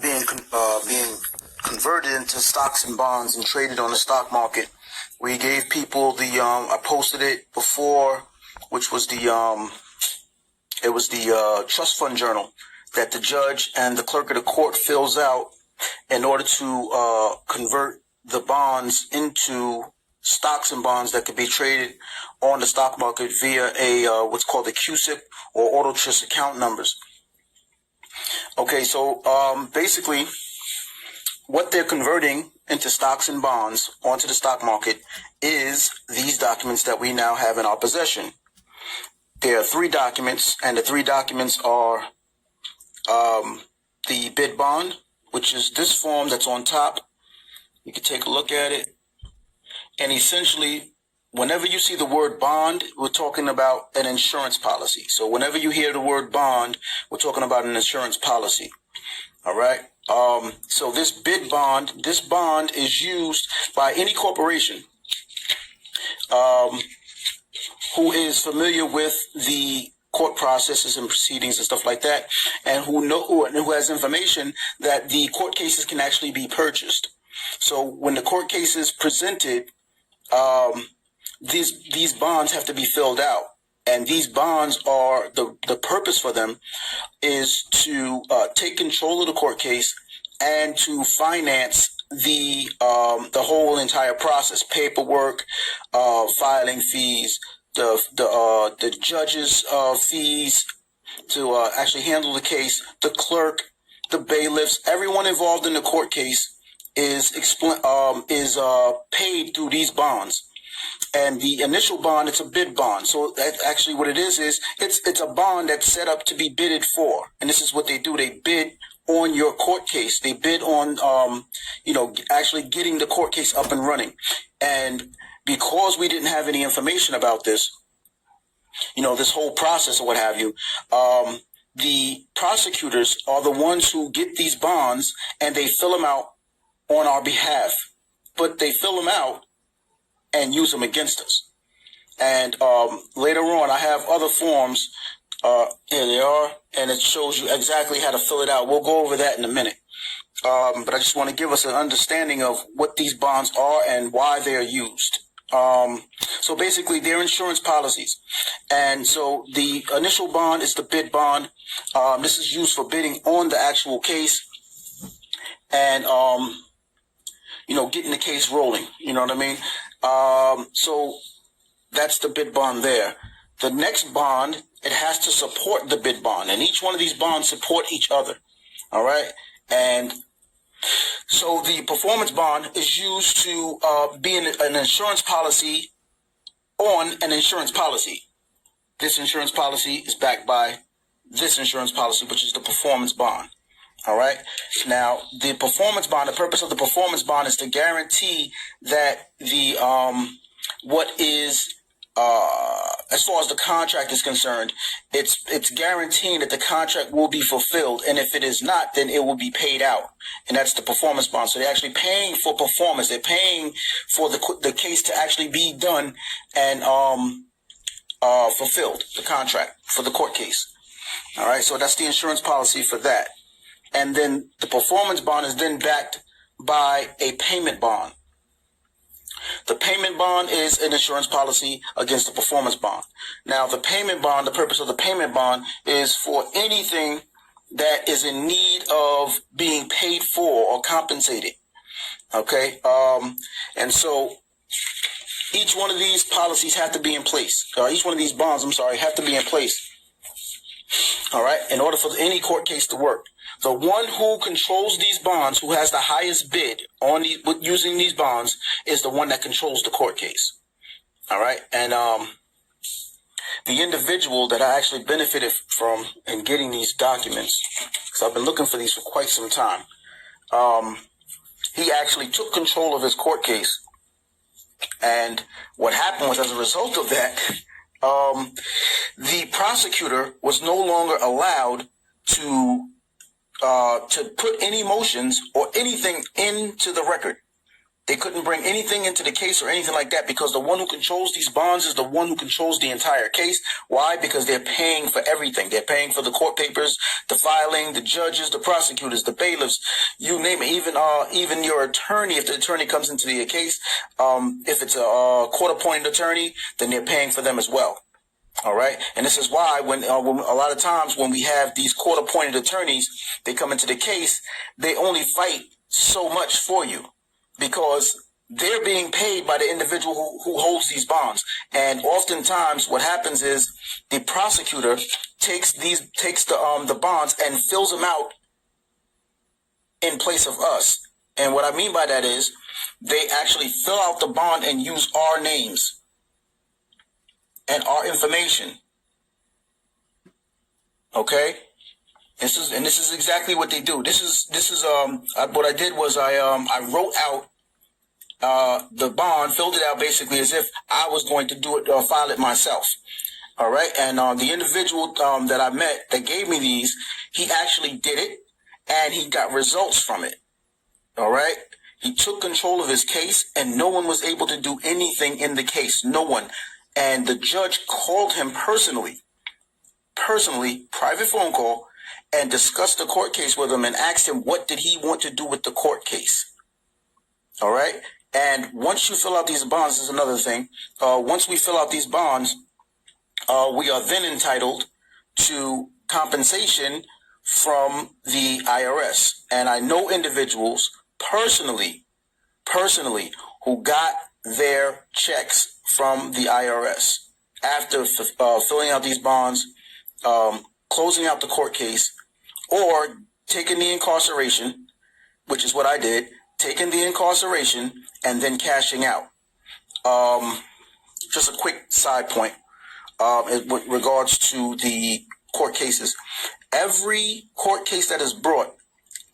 being converted into stocks and bonds and traded on the stock market. We gave people I posted it before, which was it was the trust fund journal that the judge and the clerk of the court fills out in order to convert the bonds into stocks and bonds that could be traded on the stock market via what's called a CUSIP or auto trust account numbers. Okay, so basically what they're converting into stocks and bonds onto the stock market is these documents that we now have in our possession. There are 3 documents, and the 3 documents are the bid bond, which is this form that's on top. You can take a look at it. And essentially, whenever you see the word bond, we're talking about an insurance policy. So whenever you hear the word bond, we're talking about an insurance policy. All right. So this bid bond, this bond is used by any corporation who is familiar with the court processes and proceedings and stuff like that, and who has information that the court cases can actually be purchased. So when the court case is presented, these bonds have to be filled out, and these bonds are the purpose for them is to take control of the court case and to finance the whole entire process: paperwork, filing fees, the judge's fees to actually handle the case, the clerk, the bailiffs, everyone involved in the court case is paid through these bonds. And the initial bond, it's a bid bond. So that's actually what it is it's a bond that's set up to be bidded for. And this is what they do. They bid on your court case. They bid on, actually getting the court case up and running. And because we didn't have any information about this, this whole process or what have you, the prosecutors are the ones who get these bonds and they fill them out on our behalf. But they fill them out and use them against us. And later on, I have other forms. Here they are, and it shows you exactly how to fill it out. We'll go over that in a minute. But I just want to give us an understanding of what these bonds are and why they're used. So basically, they're insurance policies. And so the initial bond is the bid bond. This is used for bidding on the actual case and, getting the case rolling. You know what I mean? So that's the bid bond there. The next bond, it has to support the bid bond, and each one of these bonds support each other. All right. And so the performance bond is used to be an insurance policy on an insurance policy. This insurance policy is backed by this insurance policy, which is the performance bond. All right. Now, the performance bond, the purpose of the performance bond is to guarantee that the what is as far as the contract is concerned, it's guaranteeing that the contract will be fulfilled, and if it is not, then it will be paid out, and that's the performance bond. So they're actually paying for performance. They're paying for the case to actually be done and fulfilled, the contract for the court case. All right. So that's the insurance policy for that. And then the performance bond is then backed by a payment bond. The payment bond is an insurance policy against the performance bond. Now, the payment bond, the purpose of the payment bond is for anything that is in need of being paid for or compensated. Okay. And so each one of these policies have to be in place. Each one of these bonds, have to be in place. All right. In order for any court case to work. The one who controls these bonds, who has the highest bid on using these bonds, is the one that controls the court case. All right. And the individual that I actually benefited from in getting these documents, because I've been looking for these for quite some time, he actually took control of his court case. And what happened was, as a result of that, the prosecutor was no longer allowed to put any motions or anything into the record They couldn't bring anything into the case or anything like that because the one who controls these bonds is the one who controls the entire case. Why? Because they're paying for everything. They're paying for the court papers, the filing, the judges, the prosecutors, the bailiffs, you name it. Even your attorney, if the attorney comes into the case, if it's a court-appointed attorney, then they're paying for them as well. All right. And this is why when a lot of times when we have these court-appointed attorneys, they come into the case, they only fight so much for you, because they're being paid by the individual who holds these bonds. And oftentimes what happens is the prosecutor takes the bonds and fills them out in place of us. And what I mean by that is they actually fill out the bond and use our names and our information. Okay? This is exactly what they do. This is what I did was I wrote out the bond, filled it out basically as if I was going to do it or file it myself. All right. And the individual that I met that gave me these, he actually did it and he got results from it. All right. He took control of his case and no one was able to do anything in the case. No one. And the judge called him personally, private phone call, and discussed the court case with him and asked him what did he want to do with the court case. All right. And once you fill out these bonds, this is another thing. Once we fill out these bonds, we are then entitled to compensation from the IRS. And I know individuals personally who got their checks from the IRS after filling out these bonds, closing out the court case, or taking the incarceration, which is what I did, taking the incarceration and then cashing out. Just a quick side point with regards to the court cases. Every court case that is brought,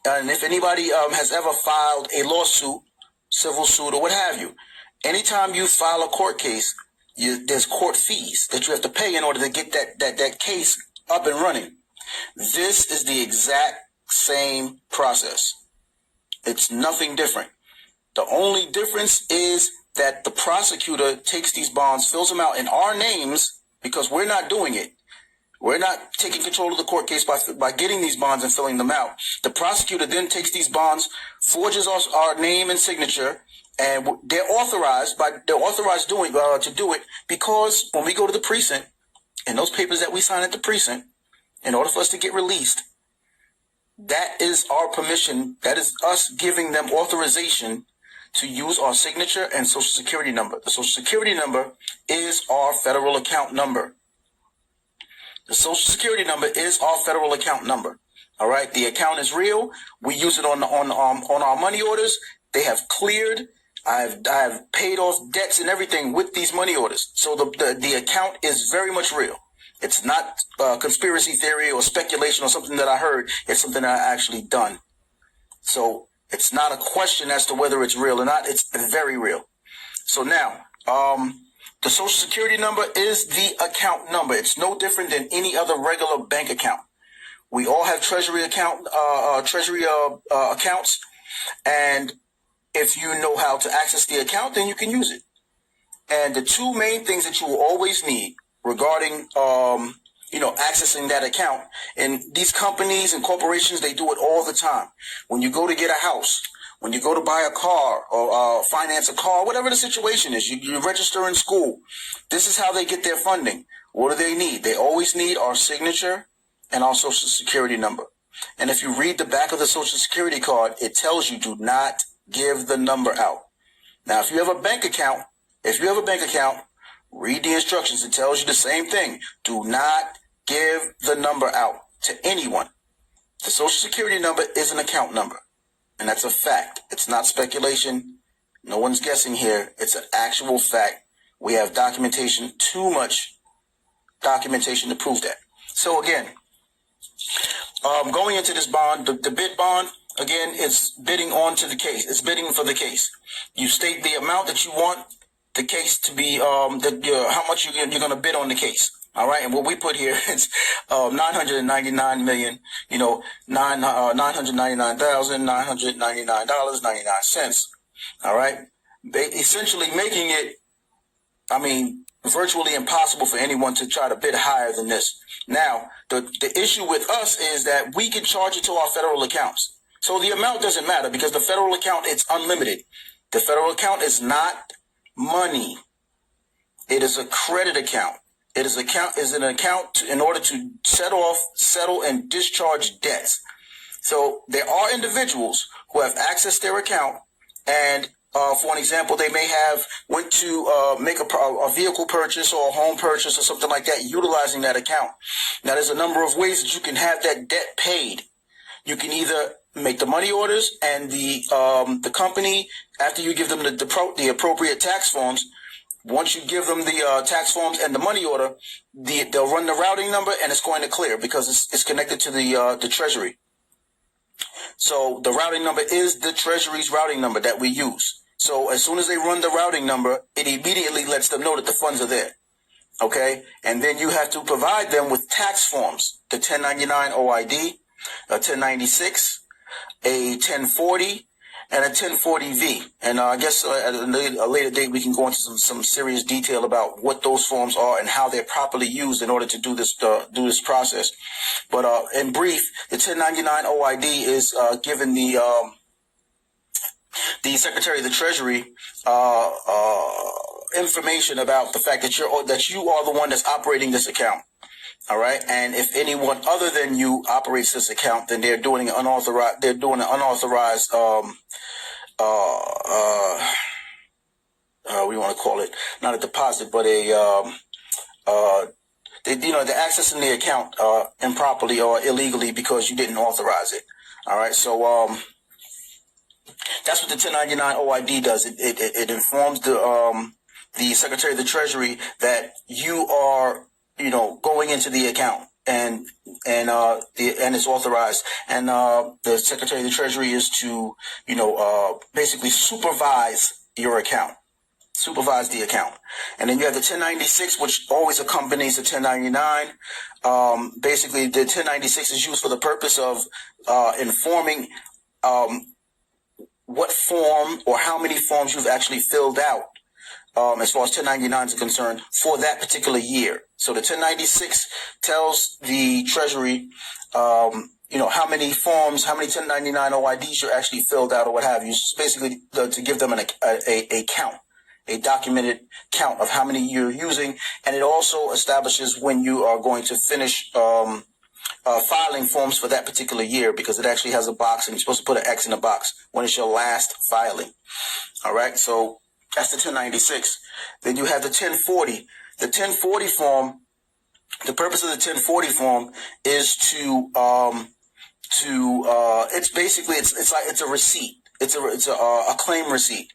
and if anybody has ever filed a lawsuit, civil suit, or what have you, anytime you file a court case, there's court fees that you have to pay in order to get that case up and running. This is the exact same process. It's nothing different. The only difference is that the prosecutor takes these bonds, fills them out in our names, because we're not doing it. We're not taking control of the court case by getting these bonds and filling them out. The prosecutor then takes these bonds, forges our name and signature, and they're authorized to do it, because when we go to the precinct and those papers that we sign at the precinct, in order for us to get released, that is our permission. That is us giving them authorization to use our signature and social security number. The social security number is our federal account number. The social security number is our federal account number. All right. The account is real. We use it on our money orders. They have cleared. I have paid off debts and everything with these money orders. So the account is very much real. It's not conspiracy theory or speculation or something that I heard. It's something that I actually done. So it's not a question as to whether it's real or not. It's very real. So now, the social security number is the account number. It's no different than any other regular bank account. We all have treasury accounts, and if you know how to access the account, then you can use it. And the two main things that you will always need regarding, accessing that account, and these companies and corporations, they do it all the time. When you go to get a house, when you go to buy a car or finance a car, whatever the situation is, you register in school. This is how they get their funding. What do they need? They always need our signature and our social security number. And if you read the back of the social security card, it tells you do not give the number out. Now, if you have a bank account, read the instructions. It tells you the same thing. Do not give the number out to anyone. The social security number is an account number. And that's a fact. It's not speculation. No one's guessing here. It's an actual fact. We have documentation, too much documentation to prove that. So again, going into this bond, the bid bond, again, it's bidding onto the case. It's bidding for the case. You state the amount that you want the case to be, how much you're going to bid on the case. All right. And what we put here is $999,999,999.99. All right. They essentially making it, I mean, virtually impossible for anyone to try to bid higher than this. Now, the issue with us is that we can charge it to our federal accounts. So the amount doesn't matter because the federal account, it's unlimited. The federal account is not money. It is a credit account. It is an account in order to settle, and discharge debts. So there are individuals who have accessed their account, and for an example, they may have went to make a vehicle purchase or a home purchase or something like that, utilizing that account. Now, there's a number of ways that you can have that debt paid. You can either make the money orders, and the company, after you give them the appropriate tax forms, once you give them the tax forms and the money order, they'll run the routing number, and it's going to clear because it's connected to the Treasury. So the routing number is the Treasury's routing number that we use. So as soon as they run the routing number, it immediately lets them know that the funds are there. Okay? And then you have to provide them with tax forms, the 1099 OID, a 1096, a 1040, and a 1040V. And I guess at a later date, we can go into some serious detail about what those forms are and how they're properly used in order to do this process. But in brief, the 1099 OID is given the Secretary of the Treasury information about the fact that you are the one that's operating this account. All right, and if anyone other than you operates this account, then they're doing an unauthorized. What do you want to call it? Not a deposit, but they're accessing the account improperly or illegally because you didn't authorize it. All right, so that's what the 1099 OID does. It informs the Secretary of the Treasury that you are, going into the account and it's authorized. And the Secretary of the Treasury is to, basically supervise your account. Supervise the account. And then you have the 1096, which always accompanies the 1099. Basically, the 1096 is used for the purpose of informing what form or how many forms you've actually filled out as far as 1099s are concerned for that particular year. So the 1096 tells the Treasury, how many forms, how many 1099 OIDs you actually filled out or what have you. It's basically to give them a count, a documented count of how many you're using. And it also establishes when you are going to finish filing forms for that particular year, because it actually has a box and you're supposed to put an X in the box when it's your last filing. All right, so that's the 1096. Then you have the 1040. The 1040 form, the purpose of the 1040 form is it's a receipt. It's a claim receipt.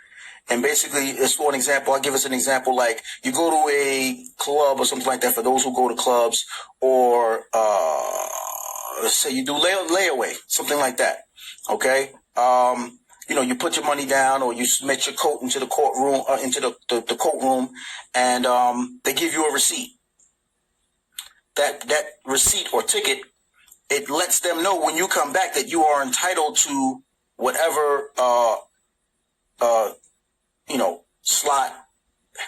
And basically, it's for an example. I'll give us an example. Like you go to a club or something like that. For those who go to clubs, or let's say you do layaway, something like that. Okay. You put your money down, or you submit your coat into the courtroom, into the courtroom, and they give you a receipt. That receipt or ticket, it lets them know when you come back that you are entitled to whatever slot,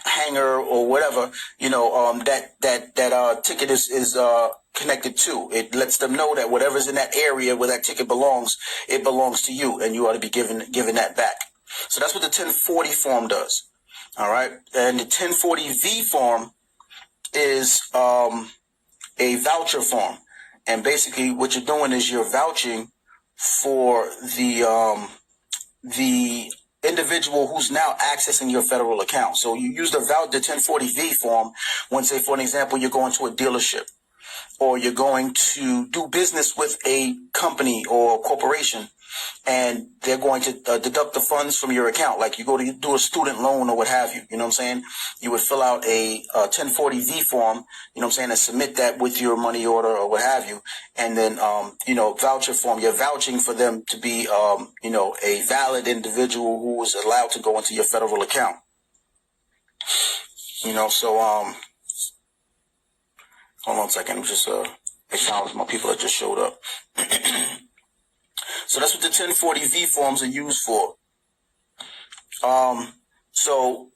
hanger, or whatever, that ticket is connected to. It lets them know that whatever's in that area where that ticket belongs, it belongs to you, and you ought to be given that back. So that's what the 1040 form does. All right. And the 1040V form is a voucher form. And basically what you're doing is you're vouching for the individual who's now accessing your federal account. So you use the 1040V form when, say, for an example, you're going to a dealership, or you're going to do business with a company or corporation, and they're going to deduct the funds from your account. Like you go to do a student loan or what have you. You know what I'm saying? You would fill out a 1040V form, you know what I'm saying, and submit that with your money order or what have you. And then, voucher form, you're vouching for them to be, a valid individual who is allowed to go into your federal account. Hold on a second. I'm just acknowledge my people that just showed up. So that's what the 1040V forms are used for. So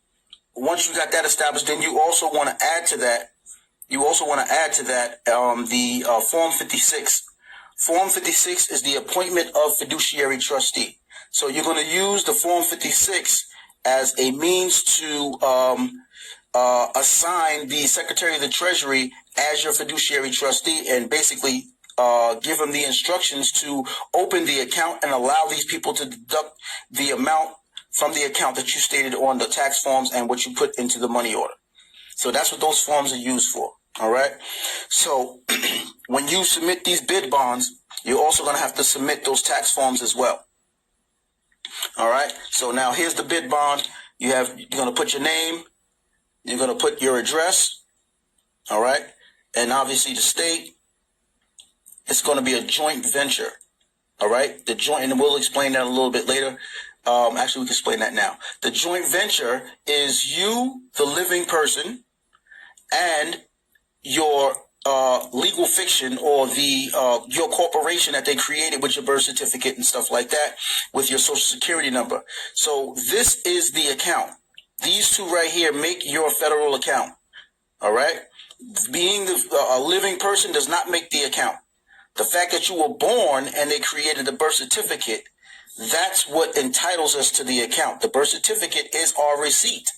once you got that established, then you also want to add to that. The Form 56. Form 56 is the appointment of fiduciary trustee. So you're going to use the Form 56 as a means to assign the Secretary of the Treasury as your fiduciary trustee, and basically give them the instructions to open the account and allow these people to deduct the amount from the account that you stated on the tax forms and what you put into the money order. So that's what those forms are used for. All right. So when you submit these bid bonds, you're also going to have to submit those tax forms as well. All right. So now here's the bid bond. You're going to put your name. You're going to put your address. All right. And obviously the state. It's going to be a joint venture. All right. The joint, and we'll explain that a little bit later. Actually, we can explain that now. The joint venture is you, the living person, and your legal fiction, or the your corporation that they created with your birth certificate and stuff like that, with your social security number. So this is the account. These two right here make your federal account. All right. Being a living person does not make the account. The fact that you were born and they created a birth certificate, that's what entitles us to the account. The birth certificate is our receipt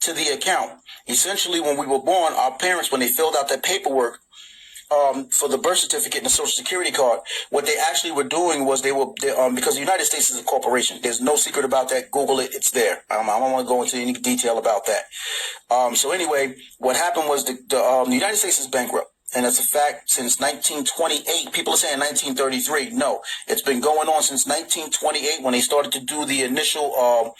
to the account. Essentially, when we were born, our parents, when they filled out that paperwork for the birth certificate and the social security card, what they actually were doing was because the United States is a corporation. There's no secret about that. Google it. It's there. I don't want to go into any detail about that. So anyway, what happened was the United States is bankrupt. And that's a fact since 1928. People are saying 1933. No, it's been going on since 1928 when they started to do the initial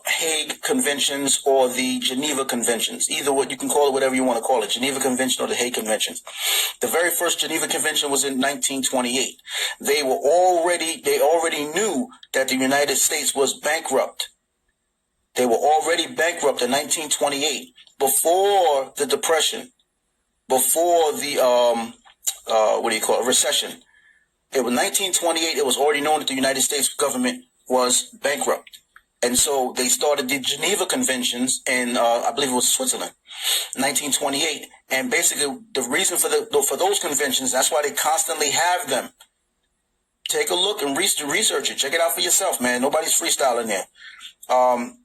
Hague Conventions or the Geneva Conventions. Either what you can call it, whatever you want to call it, Geneva Convention or the Hague Conventions. The very first Geneva Convention was in 1928. They already knew that the United States was bankrupt. They were already bankrupt in 1928, before the Depression. Before the recession. It was 1928. It was already known that the United States government was bankrupt, and so they started the Geneva Conventions in I believe it was Switzerland, 1928. And basically, the reason for those conventions, that's why they constantly have them. Take a look and research it. Check it out for yourself, man. Nobody's freestyling there.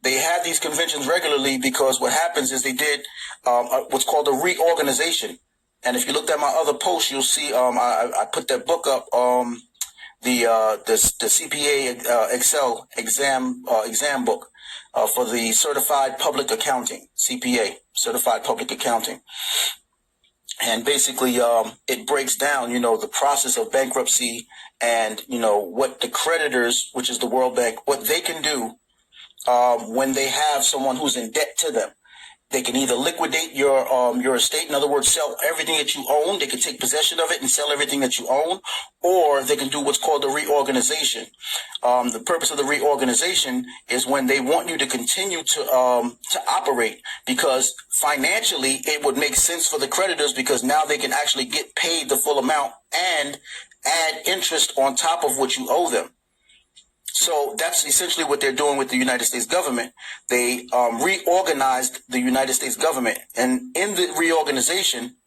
They had these conventions regularly because what happens is they did what's called a reorganization. And if you looked at my other post, you'll see I put that book up, the CPA Excel exam book for the Certified Public Accounting, CPA, Certified Public Accounting. And basically, it breaks down, the process of bankruptcy and, what the creditors, which is the World Bank, what they can do when they have someone who's in debt to them. They can either liquidate your estate, in other words, sell everything that you own. They can take possession of it and sell everything that you own, or they can do what's called a reorganization. The purpose of the reorganization is when they want you to continue to operate, because financially it would make sense for the creditors, because now they can actually get paid the full amount and add interest on top of what you owe them. So that's essentially what they're doing with the United States government. They reorganized the United States government. And in the reorganization,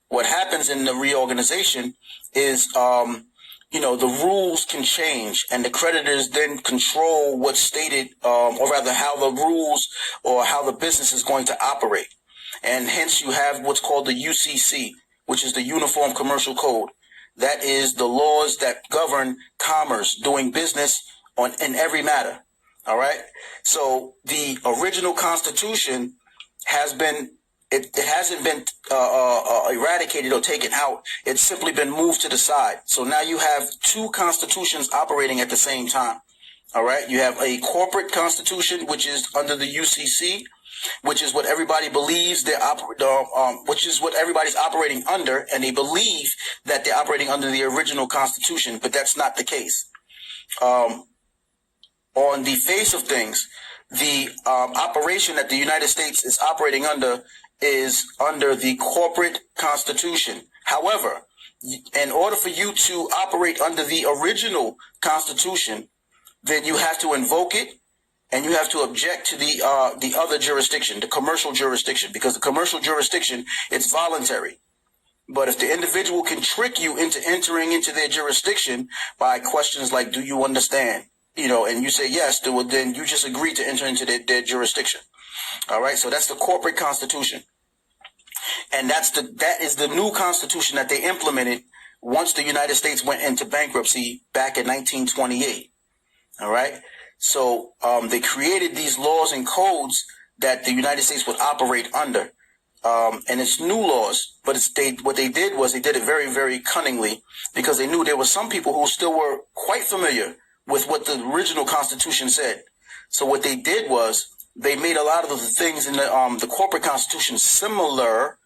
what happens in the reorganization is, the rules can change, and the creditors then control what's stated, or rather how the rules or how the business is going to operate. And hence you have what's called the UCC, which is the Uniform Commercial Code. That is the laws that govern commerce, doing business in every matter. All right. So the original Constitution hasn't been eradicated or taken out. It's simply been moved to the side. So now you have two constitutions operating at the same time. All right. You have a corporate constitution, which is under the UCC, which is what everybody believes which is what everybody's operating under, and they believe that they're operating under the original Constitution, but that's not the case. On the face of things, the operation that the United States is operating under is under the corporate constitution. However, in order for you to operate under the original Constitution, then you have to invoke it and you have to object to the other jurisdiction, the commercial jurisdiction, because the commercial jurisdiction, it's voluntary. But if the individual can trick you into entering into their jurisdiction by questions like, do you understand? And you say yes, then you just agree to enter into their jurisdiction. All right, so that's the corporate constitution. And that is the new constitution that they implemented once the United States went into bankruptcy back in 1928. All right, so they created these laws and codes that the United States would operate under. And it's new laws, but what they did was they did it very, very cunningly, because they knew there were some people who still were quite familiar with what the original Constitution said. So what they did was they made a lot of the things in the corporate Constitution similar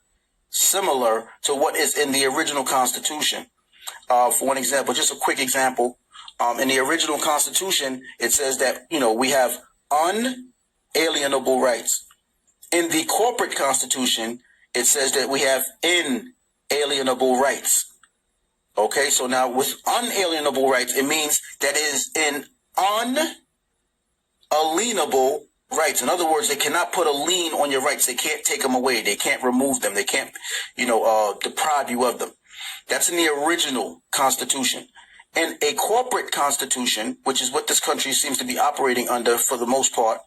to what is in the original Constitution. For one example, just a quick example, in the original Constitution, it says that, we have unalienable rights. In the corporate Constitution, it says that we have inalienable rights. Okay, so now with unalienable rights, it means that it is in unalienable rights. In other words, they cannot put a lien on your rights. They can't take them away. They can't remove them. They can't, deprive you of them. That's in the original Constitution. In a corporate Constitution, which is what this country seems to be operating under for the most part,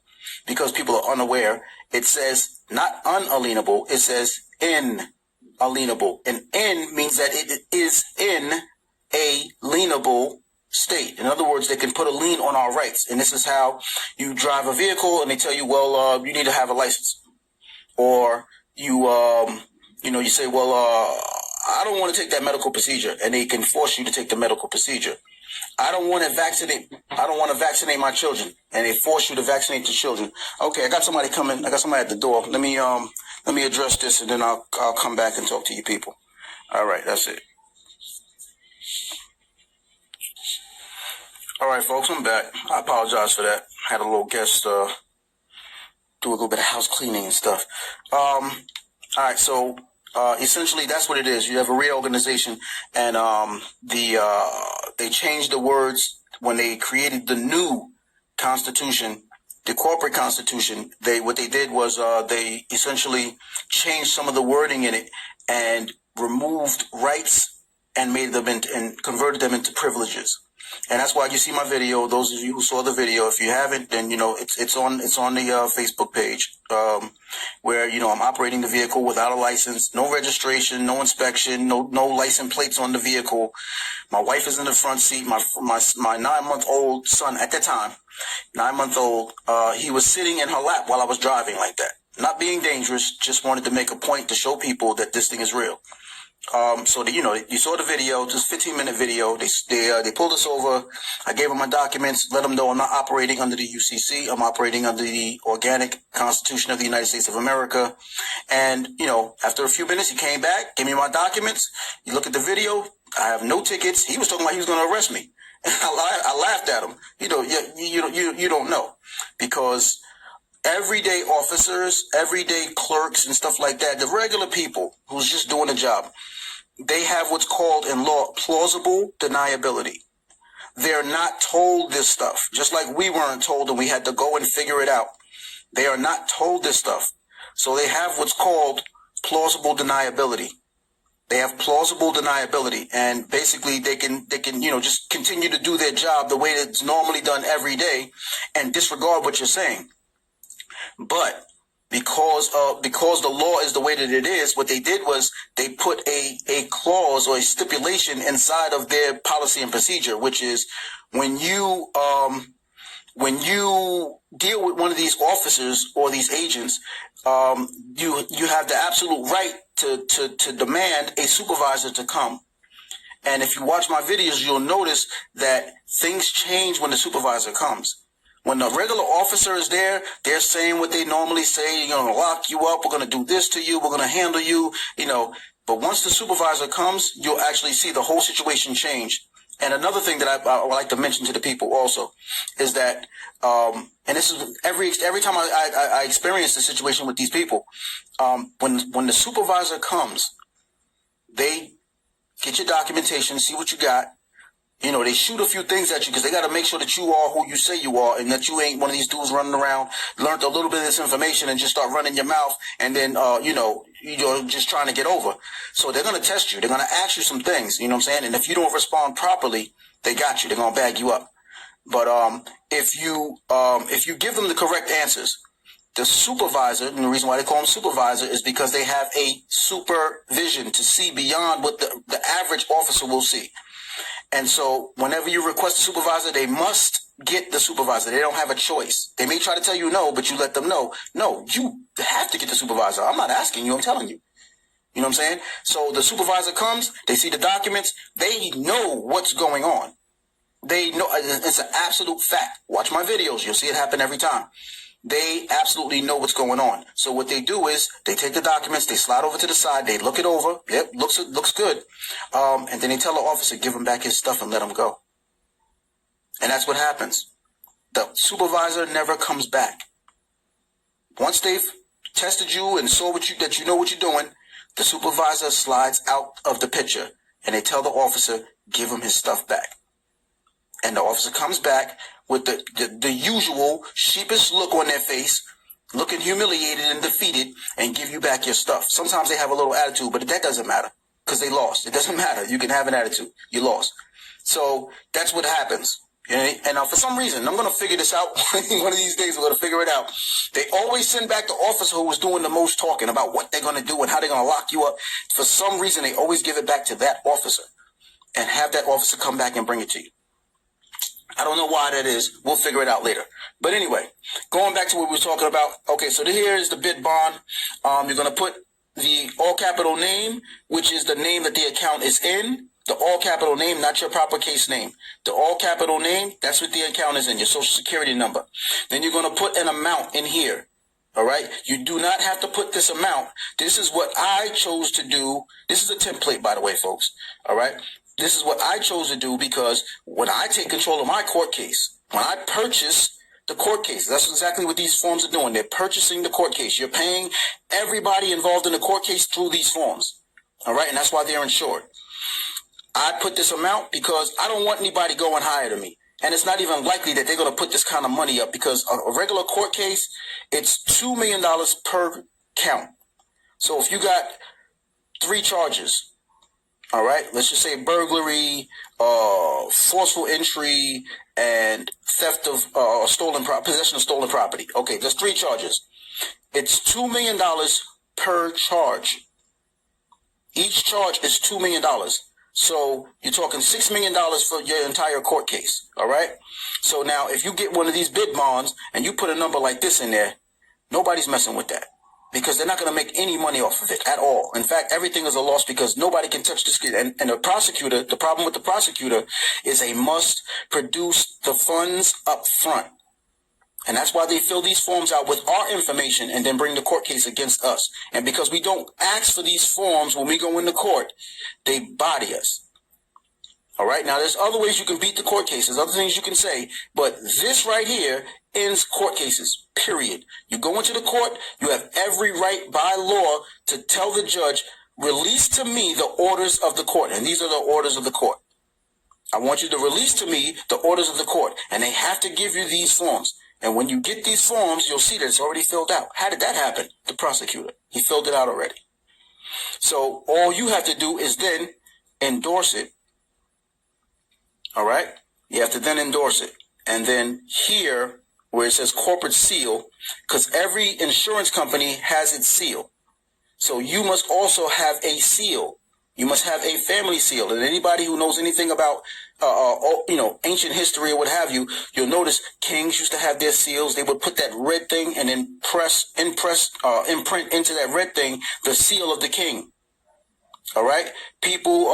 because people are unaware, it says not unalienable, it says inalienable. And in means that it is in a lienable state. In other words, they can put a lien on our rights. And this is how you drive a vehicle and they tell you, well, you need to have a license. Or you say, well, I don't want to take that medical procedure, and they can force you to take the medical procedure. I don't want to vaccinate my children, and they force you to vaccinate the children. Okay, I got somebody coming. I got somebody at the door. Let me address this, and then I'll come back and talk to you people. All right, that's it. All right, folks, I'm back. I apologize for that. I had a little guest do a little bit of house cleaning and stuff. All right, so essentially that's what it is. You have a reorganization, and they changed the words when they created the new Constitution, the corporate Constitution. What they did was they essentially changed some of the wording in it and removed rights and made them and converted them into privileges. And that's why you see my video. Those of you who saw the video, if you haven't, then it's on the Facebook page, where I'm operating the vehicle without a license, no registration, no inspection, no license plates on the vehicle. My wife is in the front seat. My 9-month-old son at that time, 9-month-old, he was sitting in her lap while I was driving like that. Not being dangerous, just wanted to make a point to show people that this thing is real. So you saw the video, just 15-minute video. They pulled us over. I gave them my documents, let them know I'm not operating under the UCC. I'm operating under the organic Constitution of the United States of America. And, after a few minutes, he came back, gave me my documents. You look at the video, I have no tickets. He was talking about he was going to arrest me. I laughed at him. You don't know, because everyday officers, everyday clerks and stuff like that, the regular people who's just doing a job, they have what's called in law plausible deniability. They're not told this stuff, just like we weren't told and we had to go and figure it out. They are not told this stuff. So they have what's called plausible deniability. They have plausible deniability, and basically they can just continue to do their job the way that it's normally done every day and disregard what you're saying. But because the law is the way that it is, what they did was they put a clause or a stipulation inside of their policy and procedure, which is when you deal with one of these officers or these agents, you have the absolute right to demand a supervisor to come. And if you watch my videos, you'll notice that things change when the supervisor comes. When the regular officer is there, they're saying what they normally say. You're going to lock you up. We're going to do this to you. We're going to handle you, But once the supervisor comes, you'll actually see the whole situation change. And another thing that I would like to mention to the people also is that, and this is every time I experience the situation with these people, when the supervisor comes, they get your documentation, see what you got. You know, they shoot a few things at you because they got to make sure that you are who you say you are and that you ain't one of these dudes running around, learned a little bit of this information and just start running your mouth and then, you're just trying to get over. So they're going to test you. They're going to ask you some things, you know what I'm saying? And if you don't respond properly, they got you. They're going to bag you up. But if you give them the correct answers, the supervisor, and the reason why they call them supervisor is because they have a supervision to see beyond what the average officer will see. And so whenever you request a supervisor, they must get the supervisor. They don't have a choice. They may try to tell you no, but you let them know, no, you have to get the supervisor. I'm not asking you, I'm telling you. You know what I'm saying? So the supervisor comes, they see the documents, they know what's going on. They know, it's an absolute fact. Watch my videos, you'll see it happen every time. They absolutely know what's going on. So what they do is they take the documents, they slide over to the side, they look it over. Yep, looks good. And then they tell the officer, give him back his stuff and let him go. And that's what happens. The supervisor never comes back. Once they've tested you and saw that you know what you're doing, the supervisor slides out of the picture and they tell the officer, give him his stuff back. And the officer comes back with the usual sheepish look on their face, looking humiliated and defeated, and give you back your stuff. Sometimes they have a little attitude, but that doesn't matter because they lost. It doesn't matter. You can have an attitude. You lost. So that's what happens. And for some reason, I'm going to figure this out. One of these days, I'm going to figure it out. They always send back the officer who was doing the most talking about what they're going to do and how they're going to lock you up. For some reason, they always give it back to that officer and have that officer come back and bring it to you. I don't know why that is. We'll figure it out later. But anyway, going back to what we were talking about. Okay, so here is the bid bond. You're going to put the all capital name, which is the name that the account is in. The all capital name, not your proper case name. The all capital name, that's what the account is in, your social security number. Then you're going to put an amount in here. All right. You do not have to put this amount. This is what I chose to do. This is a template, by the way, folks. All right. This is what I chose to do because when I take control of my court case, when I purchase the court case, that's exactly what these forms are doing. They're purchasing the court case. You're paying everybody involved in the court case through these forms. All right. And that's why they're insured. I put this amount because I don't want anybody going higher than me. And it's not even likely that they're going to put this kind of money up because a regular court case, it's $2 million per count. So if you got 3 charges, all right, let's just say burglary, forceful entry, and theft of possession of stolen property. Okay, there's 3 charges. It's $2 million per charge. Each charge is $2 million. So you're talking $6 million for your entire court case. All right. So now if you get one of these bid bonds and you put a number like this in there, nobody's messing with that because they're not going to make any money off of it at all. In fact, everything is a loss because nobody can touch the screen. And the prosecutor, the problem with the prosecutor is they must produce the funds up front. And that's why they fill these forms out with our information and then bring the court case against us. And because we don't ask for these forms when we go into court, they body us. All right. Now, there's other ways you can beat the court cases, other things you can say. But this right here ends court cases, period. You go into the court. You have every right by law to tell the judge, release to me the orders of the court. And these are the orders of the court. I want you to release to me the orders of the court. And they have to give you these forms. And when you get these forms, you'll see that it's already filled out. How did that happen? The prosecutor. He filled it out already. So all you have to do is then endorse it. All right? You have to then endorse it. And then here, where it says corporate seal, because every insurance company has its seal. So you must also have a seal. You must have a family seal. And anybody who knows anything about ancient history or what have you, you'll notice kings used to have their seals. They would put that red thing and then imprint into that red thing the seal of the king. All right. People,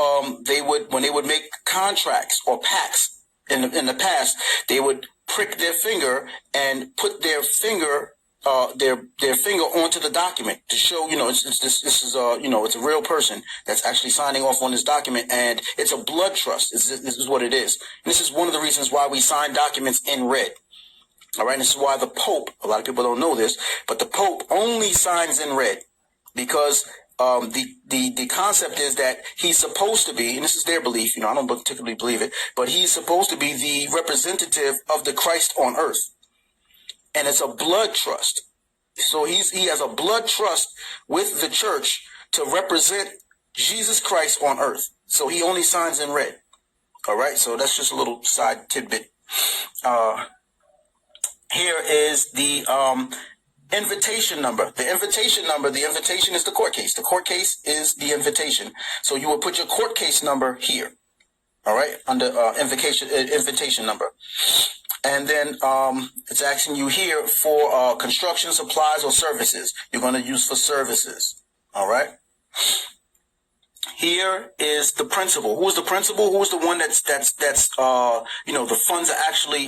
when they would make contracts or pacts in the past, they would prick their finger and put their finger their finger onto the document to show, it's a real person that's actually signing off on this document, and it's a blood trust. This is what it is. And this is one of the reasons why we sign documents in red. All right. And this is why the Pope, a lot of people don't know this, but the Pope only signs in red because the concept is that he's supposed to be, and this is their belief, I don't particularly believe it, but he's supposed to be the representative of the Christ on earth. And it's a blood trust. So he has a blood trust with the church to represent Jesus Christ on earth. So he only signs in red. All right. So that's just a little side tidbit. Here is the invitation number. The invitation is the court case. The court case is the invitation. So you will put your court case number here. All right. Under invitation number. And then it's asking you here for construction supplies or services. You're going to use for services. All right. Here is the principal. Who is the principal? Who is the one that's the funds are actually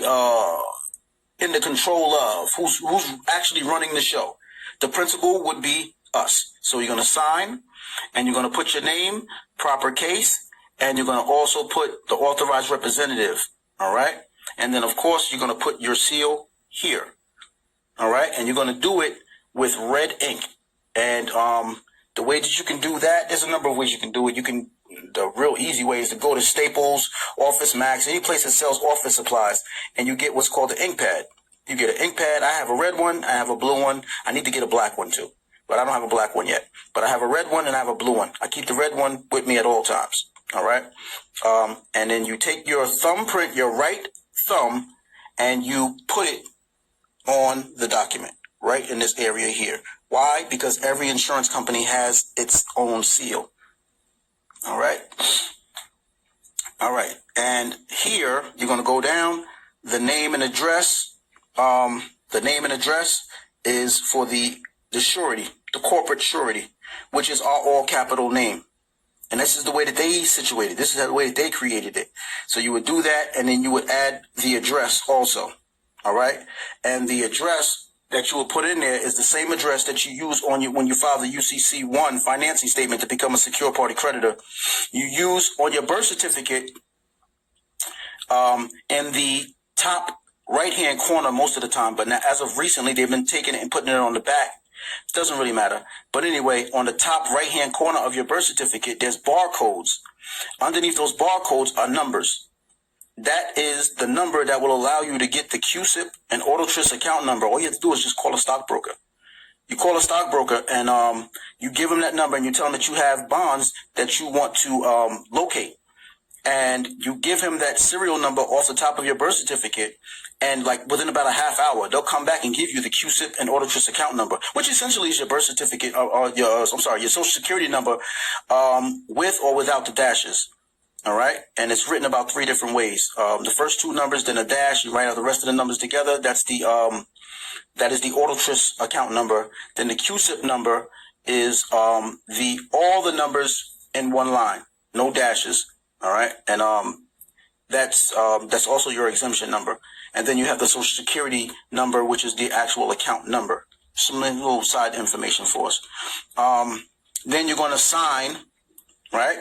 in the control of? Who's actually running the show? The principal would be us. So you're going to sign, and you're going to put your name, proper case, and you're going to also put the authorized representative. All right. And then, of course, you're going to put your seal here. All right. And you're going to do it with red ink. And the way that you can do that, there's a number of ways you can do it. The real easy way is to go to Staples, Office Max, any place that sells office supplies, and you get what's called the ink pad. You get an ink pad. I have a red one. I have a blue one. I need to get a black one too, but I don't have a black one yet. But I have a red one and I have a blue one. I keep the red one with me at all times. All right. And then you take your thumbprint, your right thumb, and you put it on the document right in this area here. Why? Because every insurance company has its own seal. All right. All right. And here you're going to go down the name and address. The name and address is for the surety, the corporate surety, which is our all capital name. And this is the way that they situated. This is the way that they created it. So you would do that, and then you would add the address also. All right. And the address that you will put in there is the same address that you use when you file the UCC-1 financing statement to become a secure party creditor. You use on your birth certificate in the top right-hand corner most of the time. But now, as of recently, they've been taking it and putting it on the back. It doesn't really matter. But anyway, on the top right-hand corner of your birth certificate, there's barcodes. Underneath those barcodes are numbers. That is the number that will allow you to get the QSIP and AutoTrust account number. All you have to do is just call a stockbroker. You call a stockbroker and you give them that number and you tell them that you have bonds that you want to locate. And you give him that serial number off the top of your birth certificate. And like within about a half hour, they'll come back and give you the QSIP and AutoTrust account number, which essentially is your birth certificate or your social security number with or without the dashes. All right. And it's written about 3 different ways. The first 2 numbers, then a dash. You write out the rest of the numbers together. That is the AutoTrust account number. Then the QSIP number is all the numbers in one line, no dashes. All right. And that's also your exemption number. And then you have the social security number, which is the actual account number. Some little side information for us. Then you're going to sign, right?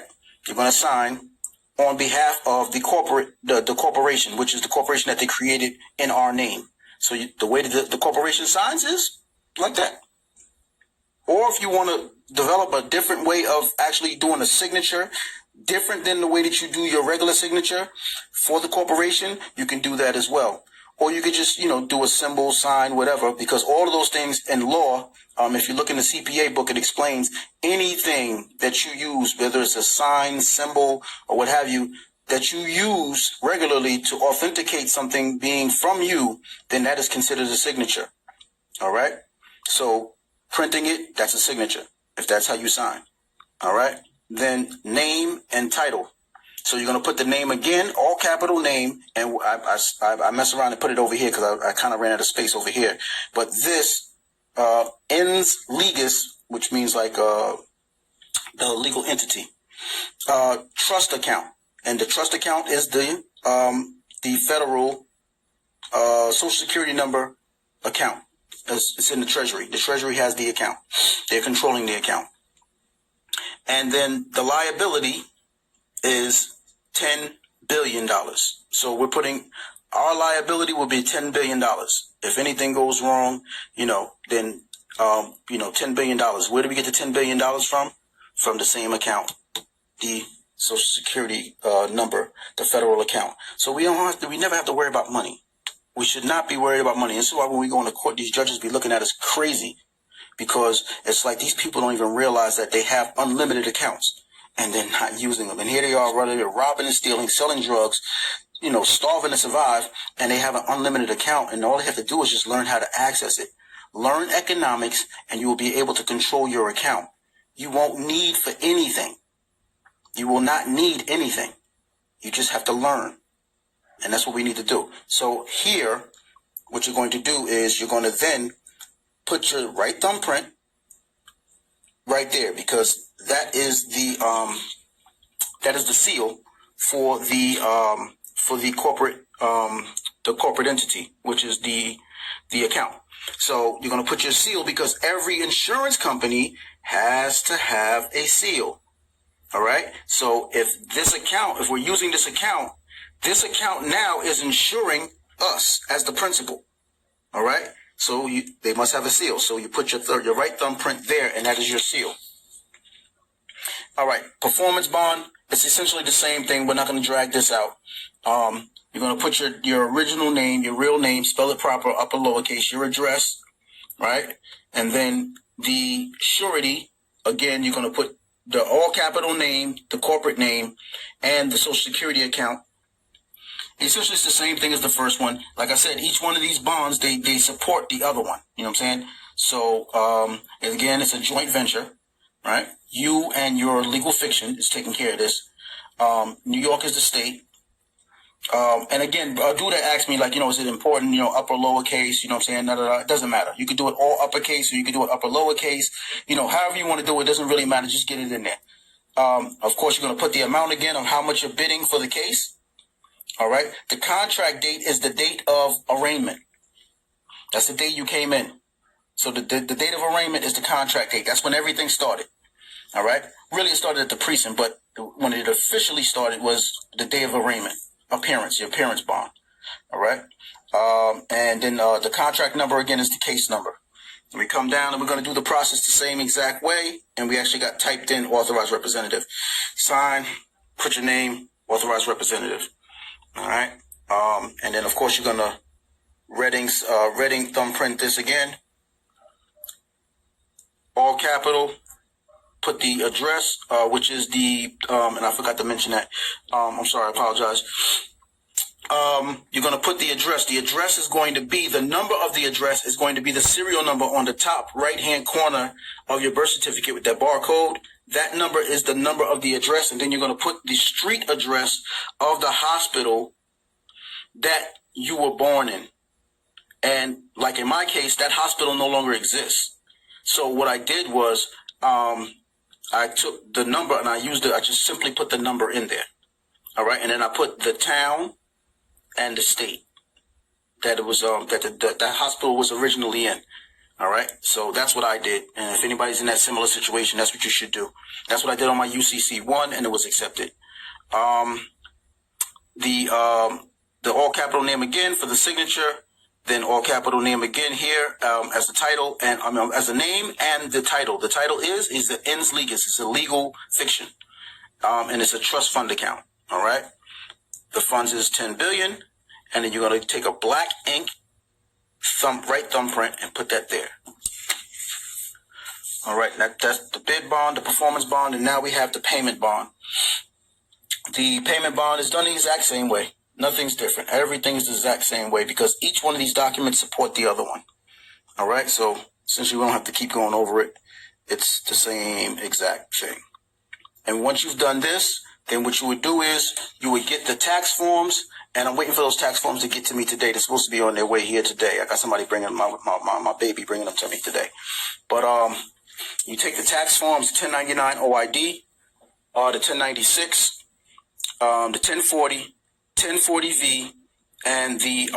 You're going to sign on behalf of the corporation, which is the corporation that they created in our name. So the way that the corporation signs is like that. Or if you want to develop a different way of actually doing a signature, different than the way that you do your regular signature for the corporation, you can do that as well. Or you could just, do a symbol, sign, whatever, because all of those things in law, if you look in the CPA book, it explains anything that you use, whether it's a sign, symbol, or what have you, that you use regularly to authenticate something being from you, then that is considered a signature. All right. So printing it, that's a signature, if that's how you sign. All right. Then name and title. So you're going to put the name again, all capital name. And I mess around and put it over here because I kind of ran out of space over here. But this ens legis, which means like the legal entity, trust account. And the trust account is the federal Social Security number account. It's in the Treasury. The Treasury has the account. They're controlling the account. And then the liability is $10 billion. So we're putting our liability will be $10 billion. If anything goes wrong, then $10 billion. Where do we get the $10 billion from? from the same account, the Social Security number, the federal account. So we never have to worry about money. We should not be worried about money. This is why when we go into court, these judges be looking at us crazy, because it's like these people don't even realize that they have unlimited accounts and they're not using them. And here they are, robbing and stealing, selling drugs, starving to survive, and they have an unlimited account, and all they have to do is just learn how to access it. Learn economics, and you will be able to control your account. You won't need for anything. You will not need anything. You just have to learn. And that's what we need to do. So here, what you're going to do is you're going to then put your right thumbprint right there, because that is the seal for the corporate entity, which is the account. So you're going to put your seal, because every insurance company has to have a seal. All right. So if we're using this account now is insuring us as the principal. All right. So they must have a seal. So you put your right thumbprint there, and that is your seal. All right. Performance bond. It's essentially the same thing. We're not going to drag this out. You're going to put your original name, your real name, spell it proper, upper lowercase, your address, right? And then the surety, again, you're going to put the all capital name, the corporate name, and the Social Security account. Essentially, it's the same thing as the first one. Like I said, each one of these bonds, they support the other one. You know what I'm saying? So, again, it's a joint venture, right? You and your legal fiction is taking care of this. New York is the state. And again, a dude that asked me, like, is it important, upper, lowercase, you know what I'm saying? It doesn't matter. You could do it all uppercase, or you could do it upper, lowercase, however you want to do it, doesn't really matter. Just get it in there. Of course, you're going to put the amount again of how much you're bidding for the case. All right. The contract date is the date of arraignment. That's the date you came in. So the date of arraignment is the contract date. That's when everything started. All right. Really, it started at the precinct, but when it officially started was the day of arraignment. Your appearance bond. All right. And then the contract number again is the case number. And we come down and we're going to do the process the same exact way. And we actually got typed in authorized representative. Sign, put your name, authorized representative. All right. And then of course you're going to Redding thumbprint this again. All capital. Put the address, which is and I forgot to mention that. I'm sorry, I apologize. You're going to put the address. The address is going to be, the number of the address is going to be the serial number on the top right-hand corner of your birth certificate with that barcode. That number is the number of the address, and then you're going to put the street address of the hospital that you were born in. And like in my case, that hospital no longer exists. So what I did was, I took the number and I just simply put the number in there. All right. And then I put the town and the state that it was, that hospital was originally in. All right. So that's what I did. And if anybody's in that similar situation, that's what you should do. That's what I did on my UCC1, and it was accepted. The all capital name again for the signature. Then all capital name again here as the title, and as a name and the title. The title is the ens legis. It's a legal fiction, and it's a trust fund account. All right. The funds is $10 billion, and then you're going to take a black ink right thumbprint and put that there. All right. That's the bid bond, the performance bond, and now we have the payment bond. The payment bond is done the exact same way. Nothing's different. Everything is the exact same way, because each one of these documents support the other one. All right. So essentially, we don't have to keep going over it. It's the same exact thing. And once you've done this, then what you would do is you would get the tax forms, and I'm waiting for those tax forms to get to me today. They're supposed to be on their way here today. I got somebody bringing my baby bringing them to me today. But you take the tax forms, 1099 OID, the 1096, the 1040. 1040V, and the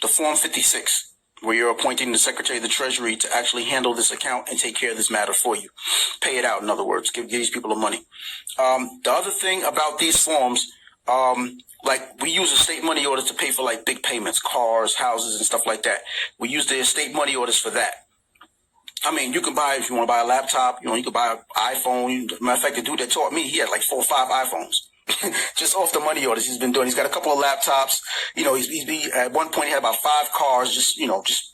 Form 56, where you're appointing the Secretary of the Treasury to actually handle this account and take care of this matter for you. Pay it out, in other words. Give these people the money. The other thing about these forms, like we use estate money orders to pay for like big payments, cars, houses, and stuff like that. We use the estate money orders for that. I mean, you can buy, if you want to buy a laptop, you can buy an iPhone. Matter of fact, the dude that taught me, he had like 4 or 5 iPhones. Just off the money orders he's been doing. He's got a couple of laptops. He at one point he had about 5 cars just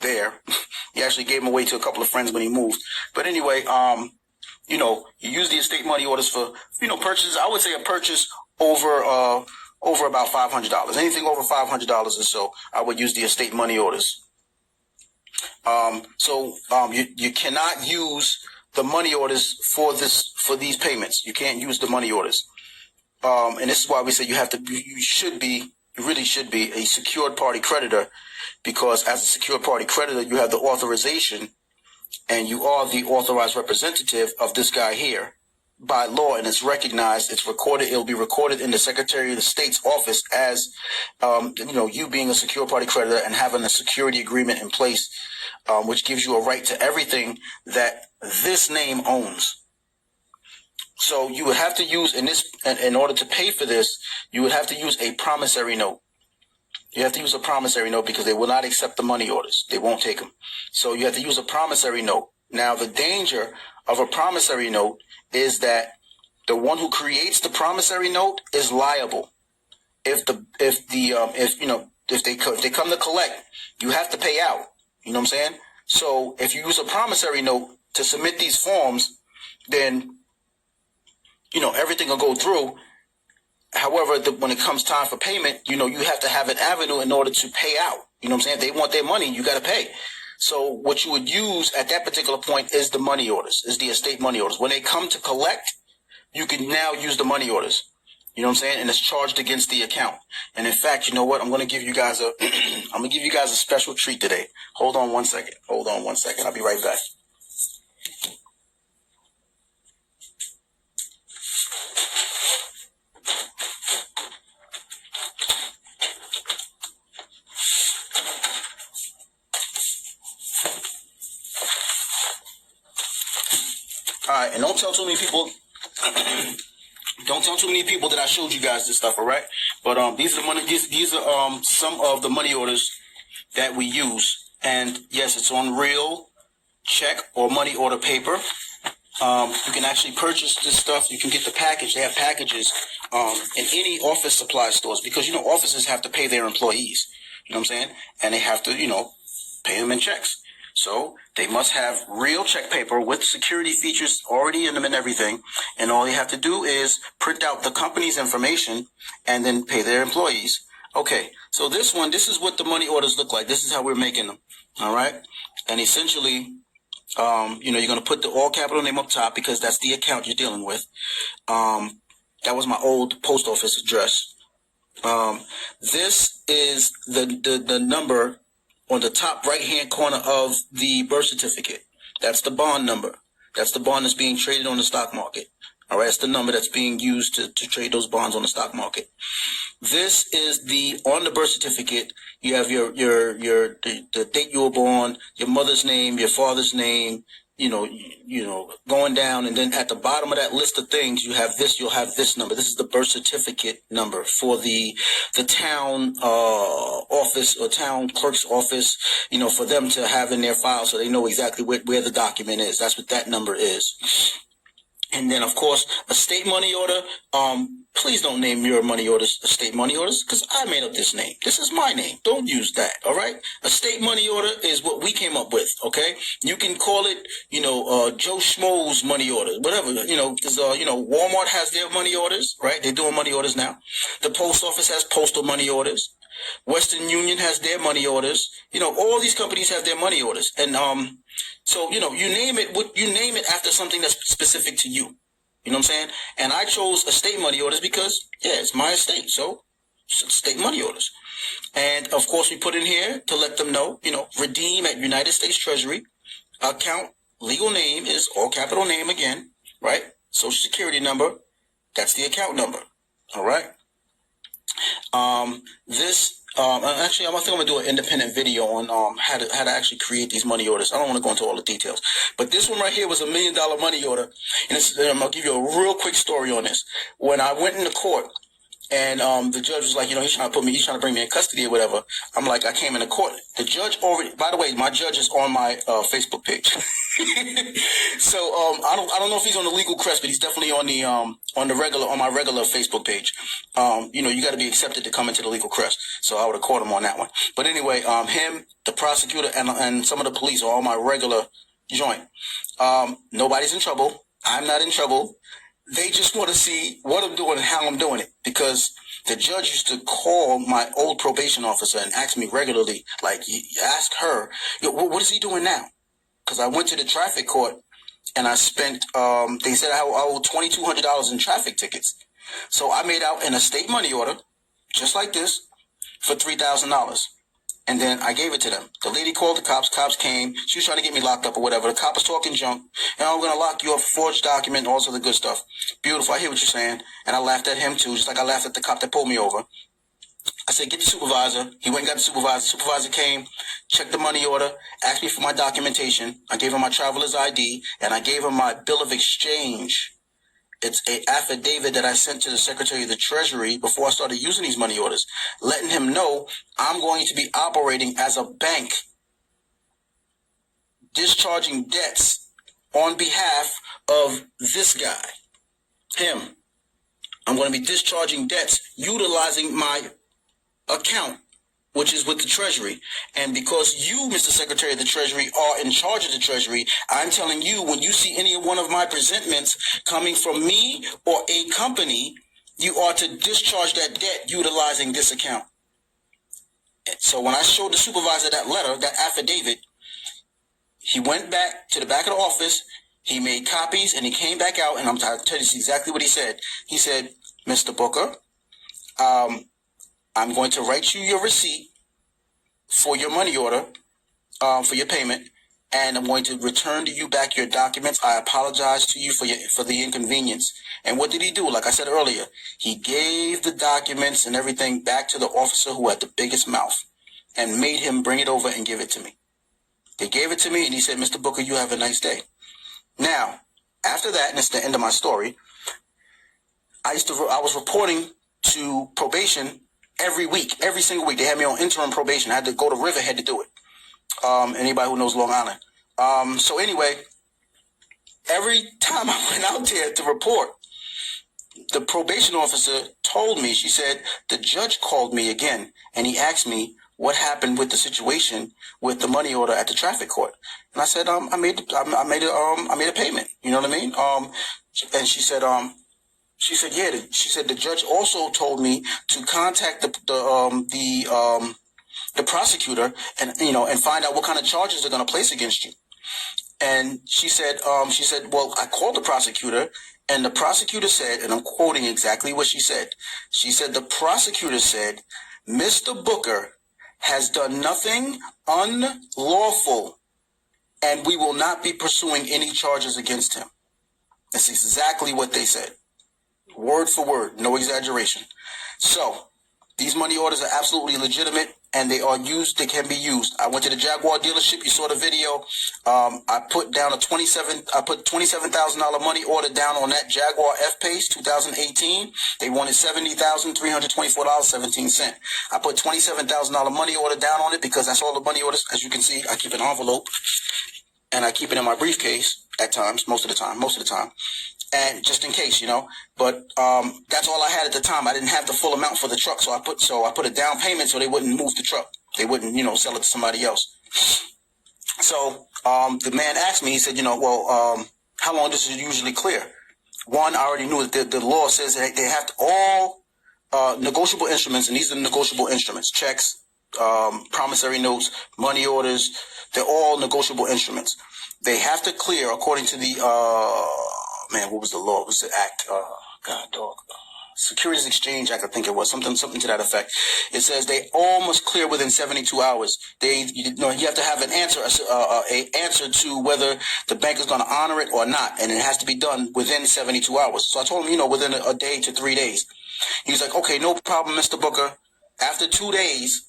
there. He actually gave them away to a couple of friends when he moved. But anyway, you use the estate money orders for, purchases. I would say a purchase over about $500. Anything over $500 or so, I would use the estate money orders. You cannot use the money orders for these payments. You can't use the money orders. And this is why we say you really should be a secured party creditor, because as a secured party creditor, you have the authorization and you are the authorized representative of this guy here by law, and it's recognized, it's recorded, it'll be recorded in the Secretary of the State's office as, you being a secure party creditor and having a security agreement in place, which gives you a right to everything that this name owns. So you would have to use in order to pay for this, you would have to use a promissory note. You have to use a promissory note because they will not accept the money orders. They won't take them. So you have to use a promissory note. Now, the danger of a promissory note is that the one who creates the promissory note is liable. If they come to collect, you have to pay out. You know what I'm saying? So if you use a promissory note to submit these forms, then everything will go through. However, when it comes time for payment, you have to have an avenue in order to pay out. You know what I'm saying? They want their money, you got to pay. So what you would use at that particular point is the money orders, is the estate money orders. When they come to collect, you can now use the money orders. You know what I'm saying? And it's charged against the account. And in fact, you know what? I'm going to give you guys a special treat today. Hold on one second. I'll be right back. All right, and don't tell too many people. Don't tell too many people that I showed you guys this stuff. All right, but these are These are some of the money orders that we use, and yes, it's on real check or money order paper. You can actually purchase this stuff. You can get the package. They have packages in any office supply stores, because offices have to pay their employees. You know what I'm saying? And they have to pay them in checks. So they must have real check paper with security features already in them and everything. And all you have to do is print out the company's information and then pay their employees. Okay, so this is what the money orders look like. This is how we're making them. All right. And essentially, you're going to put the all capital name up top because that's the account you're dealing with. That was my old post office address. This is the number on the top right-hand corner of the birth certificate. That's the bond number. That's the bond that's being traded on the stock market. All right, that's the number that's being used to trade those bonds on the stock market. This is on the birth certificate. You have the date you were born, your mother's name, your father's name, going down, and then at the bottom of that list of things, you'll have this number. This is the birth certificate number for the town office or town clerk's office, for them to have in their file so they know exactly where the document is. That's what that number is. And then, of course, estate money order. Please don't name your money orders estate money orders, because I made up this name. This is my name. Don't use that, all right? Estate money order is what we came up with, okay? You can call it, Joe Schmo's money order, whatever, because, Walmart has their money orders, right? They're doing money orders now. The post office has postal money orders. Western Union has their money orders. All these companies have their money orders. And, so, you name it after something that's specific to you. You know what I'm saying? And I chose estate money orders because, it's my estate. So, it's estate money orders. And, of course, we put in here to let them know, redeem at United States Treasury. Account, legal name is all capital name again, right? Social security number, that's the account number. All right? Actually, I think I'm going to do an independent video on how to actually create these money orders. I don't want to go into all the details. But this one right here was $1 million money order. And I'm going to give you a real quick story on this. When I went into court And the judge was like, he's trying to bring me in custody or whatever. I'm like, I came into court. The judge already, by the way, my judge is on my Facebook page. So I don't know if he's on the Legal Crest, but he's definitely on my regular Facebook page. You got to be accepted to come into the Legal Crest. So I would have caught him on that one. But anyway, him, the prosecutor, and some of the police are on my regular joint. Nobody's in trouble. I'm not in trouble. They just want to see what I'm doing and how I'm doing it, because the judge used to call my old probation officer and ask me regularly, like, you ask her, what is he doing now? Because I went to the traffic court and I spent, they said I owe $2,200 in traffic tickets. So I made out an estate money order, just like this, for $3,000. And then I gave it to them. The lady called the cops. Cops came. She was trying to get me locked up or whatever. The cop was talking junk. And I'm going to lock you up, forged document, all sorts of good stuff. Beautiful. I hear what you're saying. And I laughed at him too, just like I laughed at the cop that pulled me over. I said, get the supervisor. He went and got the supervisor. The supervisor came, checked the money order, asked me for my documentation. I gave him my traveler's ID, and I gave him my bill of exchange. It's an affidavit that I sent to the Secretary of the Treasury before I started using these money orders, letting him know I'm going to be operating as a bank, discharging debts on behalf of this guy, him. I'm going to be discharging debts utilizing my account, which is with the Treasury. And because you, Mr. Secretary of the Treasury, are in charge of the Treasury, I'm telling you, when you see any one of my presentments coming from me or a company, you are to discharge that debt utilizing this account. So when I showed the supervisor that letter, that affidavit, he went back to the back of the office, he made copies, and he came back out, and I'll tell you exactly what he said. He said, Mr. Booker, I'm going to write you your receipt for your money order, for your payment, and I'm going to return to you back your documents. I apologize to you for the inconvenience. And what did he do? Like I said earlier, he gave the documents and everything back to the officer who had the biggest mouth and made him bring it over and give it to me. They gave it to me, and he said, Mr. Booker, you have a nice day. Now, after that, and it's the end of my story, I was reporting to probation every week, every single week. They had me on interim probation. I had to go to Riverhead to do it. Anybody who knows Long Island. So anyway, every time I went out there to report, the probation officer told me, she said, the judge called me again, and he asked me what happened with the situation with the money order at the traffic court. And I said, I made a payment. You know what I mean? And she said, yeah. She said the judge also told me to contact the prosecutor and find out what kind of charges they're going to place against you. And she said, well, I called the prosecutor, and the prosecutor said, and I'm quoting exactly what she said. She said, the prosecutor said, Mr. Booker has done nothing unlawful, and we will not be pursuing any charges against him. That's exactly what they said. Word for word, no exaggeration. So these money orders are absolutely legitimate, and they can be used. I went to the Jaguar dealership. You saw the video. I put $27,000 money order down on that Jaguar F-Pace 2018. They wanted $70,324.17. I put $27,000 money order down on it because that's all the money orders. As you can see, I keep an envelope, and I keep it in my briefcase at times, most of the time. And just in case, but that's all I had at the time. I didn't have the full amount for the truck, so I put a down payment so they wouldn't move the truck. They wouldn't, sell it to somebody else. So the man asked me, he said, how long does it usually clear? One, I already knew that the law says that they have to all negotiable instruments, and these are the negotiable instruments: checks, promissory notes, money orders. They're all negotiable instruments. They have to clear according to the what was the law? What was the act? Securities Exchange Act, I think it was, something to that effect. It says they all must clear within 72 hours. You have to have an answer to whether the bank is going to honor it or not, and it has to be done within 72 hours. So I told him, within a day to 3 days. He was like, okay, no problem, Mr. Booker. After 2 days,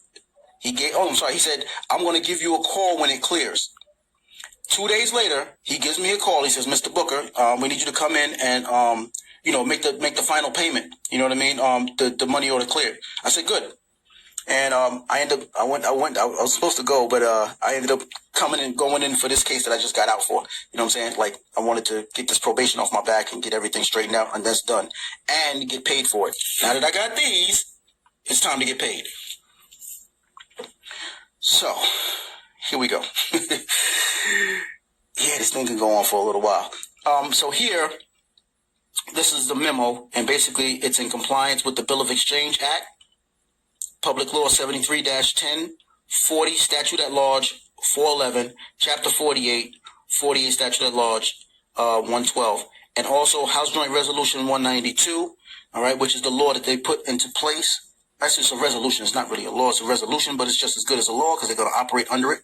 he said, I'm going to give you a call when it clears. 2 days later, he gives me a call. He says, Mr. Booker, we need you to come in and make the final payment. You know what I mean? The money order cleared. I said, good. And I was supposed to go, but I ended up going in for this case that I just got out for. You know what I'm saying? Like, I wanted to get this probation off my back and get everything straightened out, and that's done. And get paid for it. Now that I got these, it's time to get paid. So, here we go. Yeah, this thing can go on for a little while. So here, this is the memo, and basically it's in compliance with the Bill of Exchange Act, Public Law 73-10, 40, Statute at Large 411, Chapter 48, 48 Statute at Large 112, and also House Joint Resolution 192, all right, which is the law that they put into place. Actually, it's a resolution. It's not really a law. It's a resolution, but it's just as good as a law because they're going to operate under it,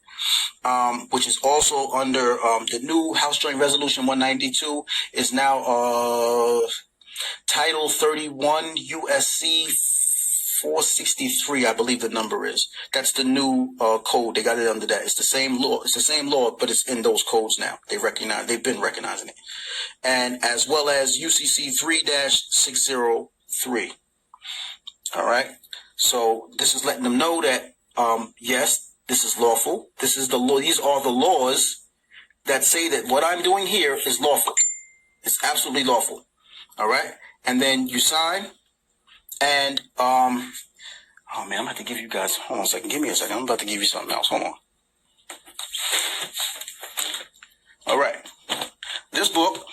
which is also under the new House Joint Resolution 192 is now Title 31 USC 463, I believe the number is. That's the new code. They got it under that. It's the same law. It's the same law, but it's in those codes now. They've been recognizing it. And as well as UCC 3-603. All right. So this is letting them know that, yes, this is lawful. This is the law. These are the laws that say that what I'm doing here is lawful. It's absolutely lawful. All right. And then you sign. And, oh man, I'm about to give you guys, hold on a second. Give me a second. I'm about to give you something else. Hold on. All right. This book,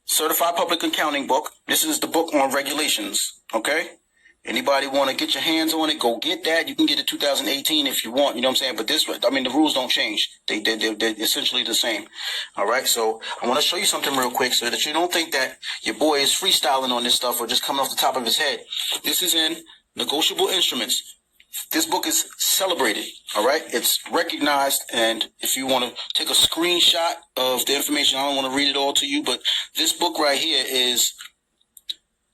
Certified Public Accounting book. This is the book on regulations. Okay. Anybody want to get your hands on it, go get that. You can get it 2018 if you want, you know what I'm saying? But the rules don't change. They're essentially the same. All right, so I want to show you something real quick so that you don't think that your boy is freestyling on this stuff or just coming off the top of his head. This is in Negotiable Instruments. This book is celebrated, all right? It's recognized, and if you want to take a screenshot of the information, I don't want to read it all to you, but this book right here is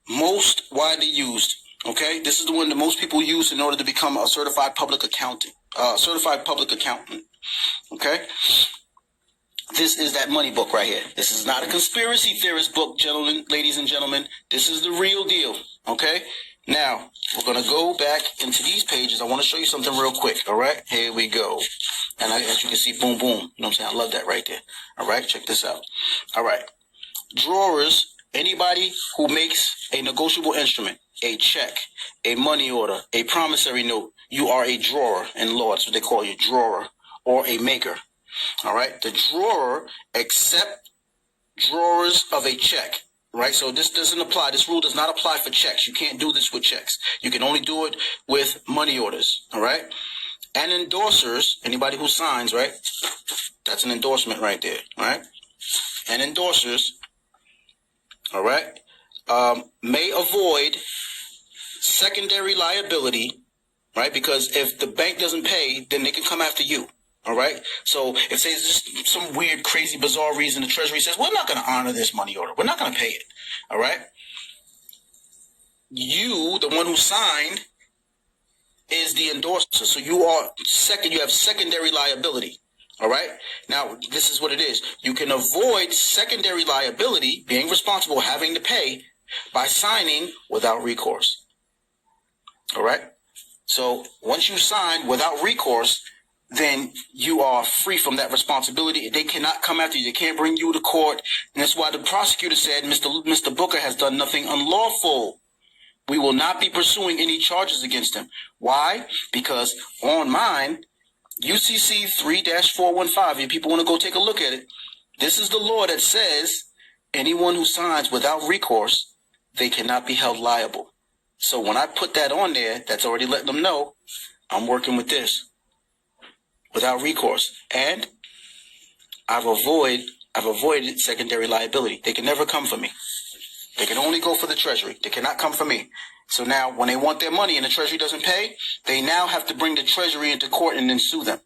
most widely used. Okay, this is the one that most people use in order to become a certified public accountant. Okay, this is that money book right here. This is not a conspiracy theorist book, ladies and gentlemen. This is the real deal. Okay, now we're gonna go back into these pages. I want to show you something real quick. All right, here we go. And as you can see, boom, boom. You know what I'm saying? I love that right there. All right, check this out. All right, drawers. Anybody who makes a negotiable instrument, a check, a money order, a promissory note, you are a drawer in law. That's what they call you, drawer, or a maker. All right. The drawer accept drawers of a check. Right. So this doesn't apply. This rule does not apply for checks. You can't do this with checks. You can only do it with money orders. All right. And endorsers, anybody who signs, right? That's an endorsement right there. All right. And endorsers, all right, may avoid secondary liability, right? Because if the bank doesn't pay, then they can come after you. All right. So if there's some weird, crazy, bizarre reason the Treasury says, we're not going to honor this money order. We're not going to pay it. All right. You, the one who signed, is the endorser. So you have secondary liability. All right. Now, this is what it is. You can avoid secondary liability, being responsible, having to pay, by signing without recourse. All right. So once you sign without recourse, then you are free from that responsibility. They cannot come after you. They can't bring you to court. And that's why the prosecutor said, Mr. Booker has done nothing unlawful. We will not be pursuing any charges against him. Why? Because on mine, UCC 3-415, if people want to go take a look at it, this is the law that says anyone who signs without recourse, they cannot be held liable. So when I put that on there, that's already letting them know I'm working with this without recourse. And I've avoided secondary liability. They can never come for me. They can only go for the Treasury. They cannot come for me. So now when they want their money and the Treasury doesn't pay, they now have to bring the Treasury into court and then sue them.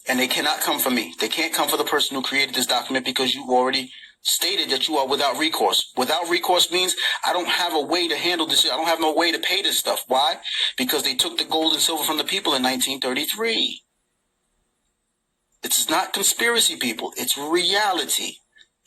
And they cannot come for me. They can't come for the person who created this document because you already stated that you are without recourse. Without recourse means I don't have a way to handle this. I don't have no way to pay this stuff. Why? Because they took the gold and silver from the people in 1933. It's not conspiracy, people. It's reality.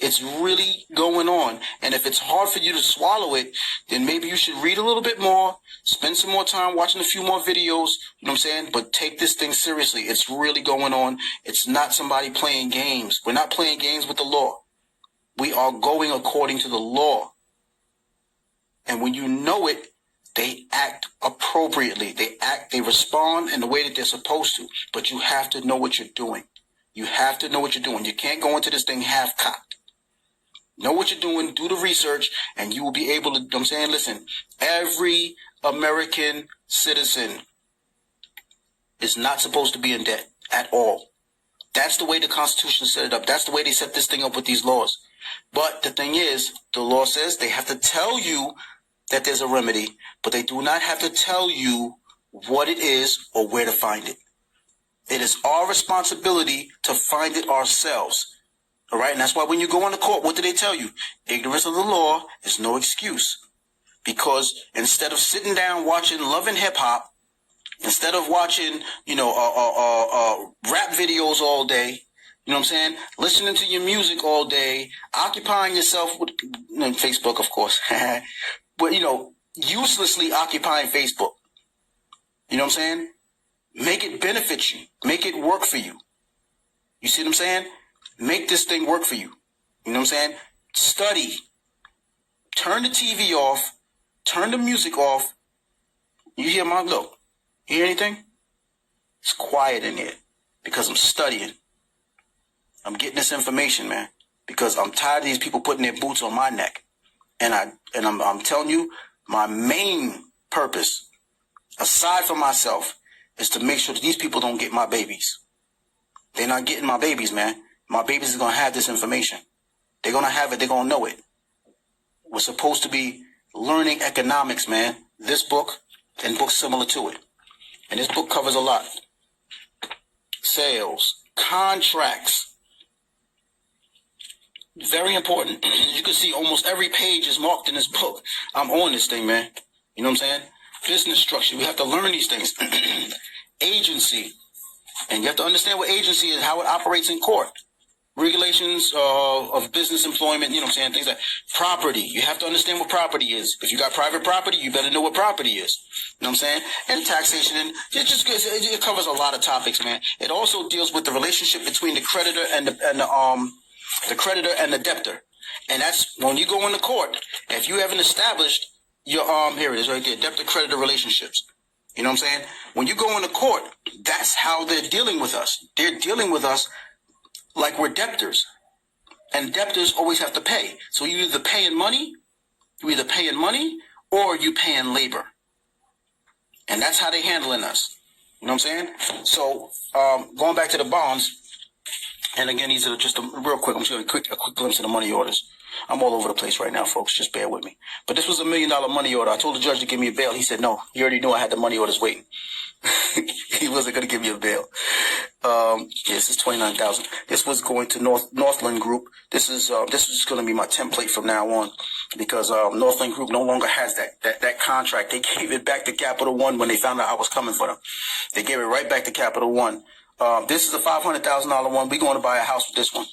It's really going on. And if it's hard for you to swallow it, then maybe you should read a little bit more, spend some more time watching a few more videos, you know what I'm saying? But take this thing seriously. It's really going on. It's not somebody playing games. We're not playing games with the law. We are going according to the law. And when you know it, they act appropriately. They respond in the way that they're supposed to. But you have to know what you're doing. You have to know what you're doing. You can't go into this thing half-cocked. Know what you're doing, do the research, and you will be able to, you know what I'm saying, listen, every American citizen is not supposed to be in debt at all. That's the way the Constitution set it up. That's the way they set this thing up with these laws. But the thing is, the law says they have to tell you that there's a remedy, but they do not have to tell you what it is or where to find it. It is our responsibility to find it ourselves. All right, and that's why when you go into court, what do they tell you? Ignorance of the law is no excuse. Because instead of sitting down watching Love and Hip Hop, instead of watching, rap videos all day, you know what I'm saying? Listening to your music all day, occupying yourself with Facebook, of course. But, uselessly occupying Facebook. You know what I'm saying? Make it benefit you. Make it work for you. You see what I'm saying? Make this thing work for you. You know what I'm saying? Study. Turn the TV off. Turn the music off. You hear my look? You hear anything? It's quiet in here because I'm studying. I'm getting this information, man, because I'm tired of these people putting their boots on my neck. And I'm telling you, my main purpose, aside from myself, is to make sure that these people don't get my babies. They're not getting my babies, man. My babies are going to have this information. They're going to have it. They're going to know it. We're supposed to be learning economics, man. This book and books similar to it. And this book covers a lot. Sales, contracts. Very important. You can see almost every page is marked in this book. I'm on this thing, man. You know what I'm saying? Business structure. We have to learn these things. Agency. And you have to understand what agency is, how it operates in court. Regulations of business employment, you know what I'm saying? Things like property. You have to understand what property is. If you got private property, you better know what property is. You know what I'm saying? And taxation. And it covers a lot of topics, man. It also deals with the relationship between the creditor and the creditor and the debtor. And that's when you go into court. If you haven't established your here it is right there, debtor-creditor relationships. You know what I'm saying? When you go into court, that's how they're dealing with us. They're dealing with us like we're debtors. And debtors always have to pay. So you either pay in money or you pay in labor. And that's how they're handling us. You know what I'm saying? So going back to the bonds, and again, these are just real quick. I'm just going to a quick glimpse of the money orders. I'm all over the place right now, folks. Just bear with me. But this was $1 million money order. I told the judge to give me a bail. He said, no, he already knew I had the money orders waiting. He wasn't going to give me a bail. This is $29,000. This was going to Northland Group. This is going to be my template from now on, because Northland Group no longer has that contract. They gave it back to Capital One when they found out I was coming for them. They gave it right back to Capital One. This is a $500,000 one. We're going to buy a house with this one.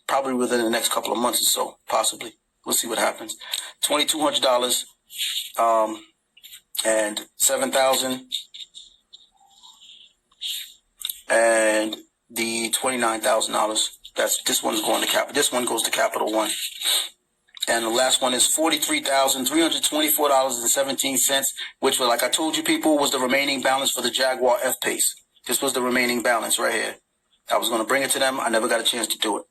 Probably within the next couple of months or so, possibly. We'll see what happens. $2,200, and $7,000, and the $29,000. This one's going to This one goes to Capital One. And the last one is $43,324.17, which, like I told you people, was the remaining balance for the Jaguar F-Pace. This was the remaining balance right here. I was going to bring it to them. I never got a chance to do it.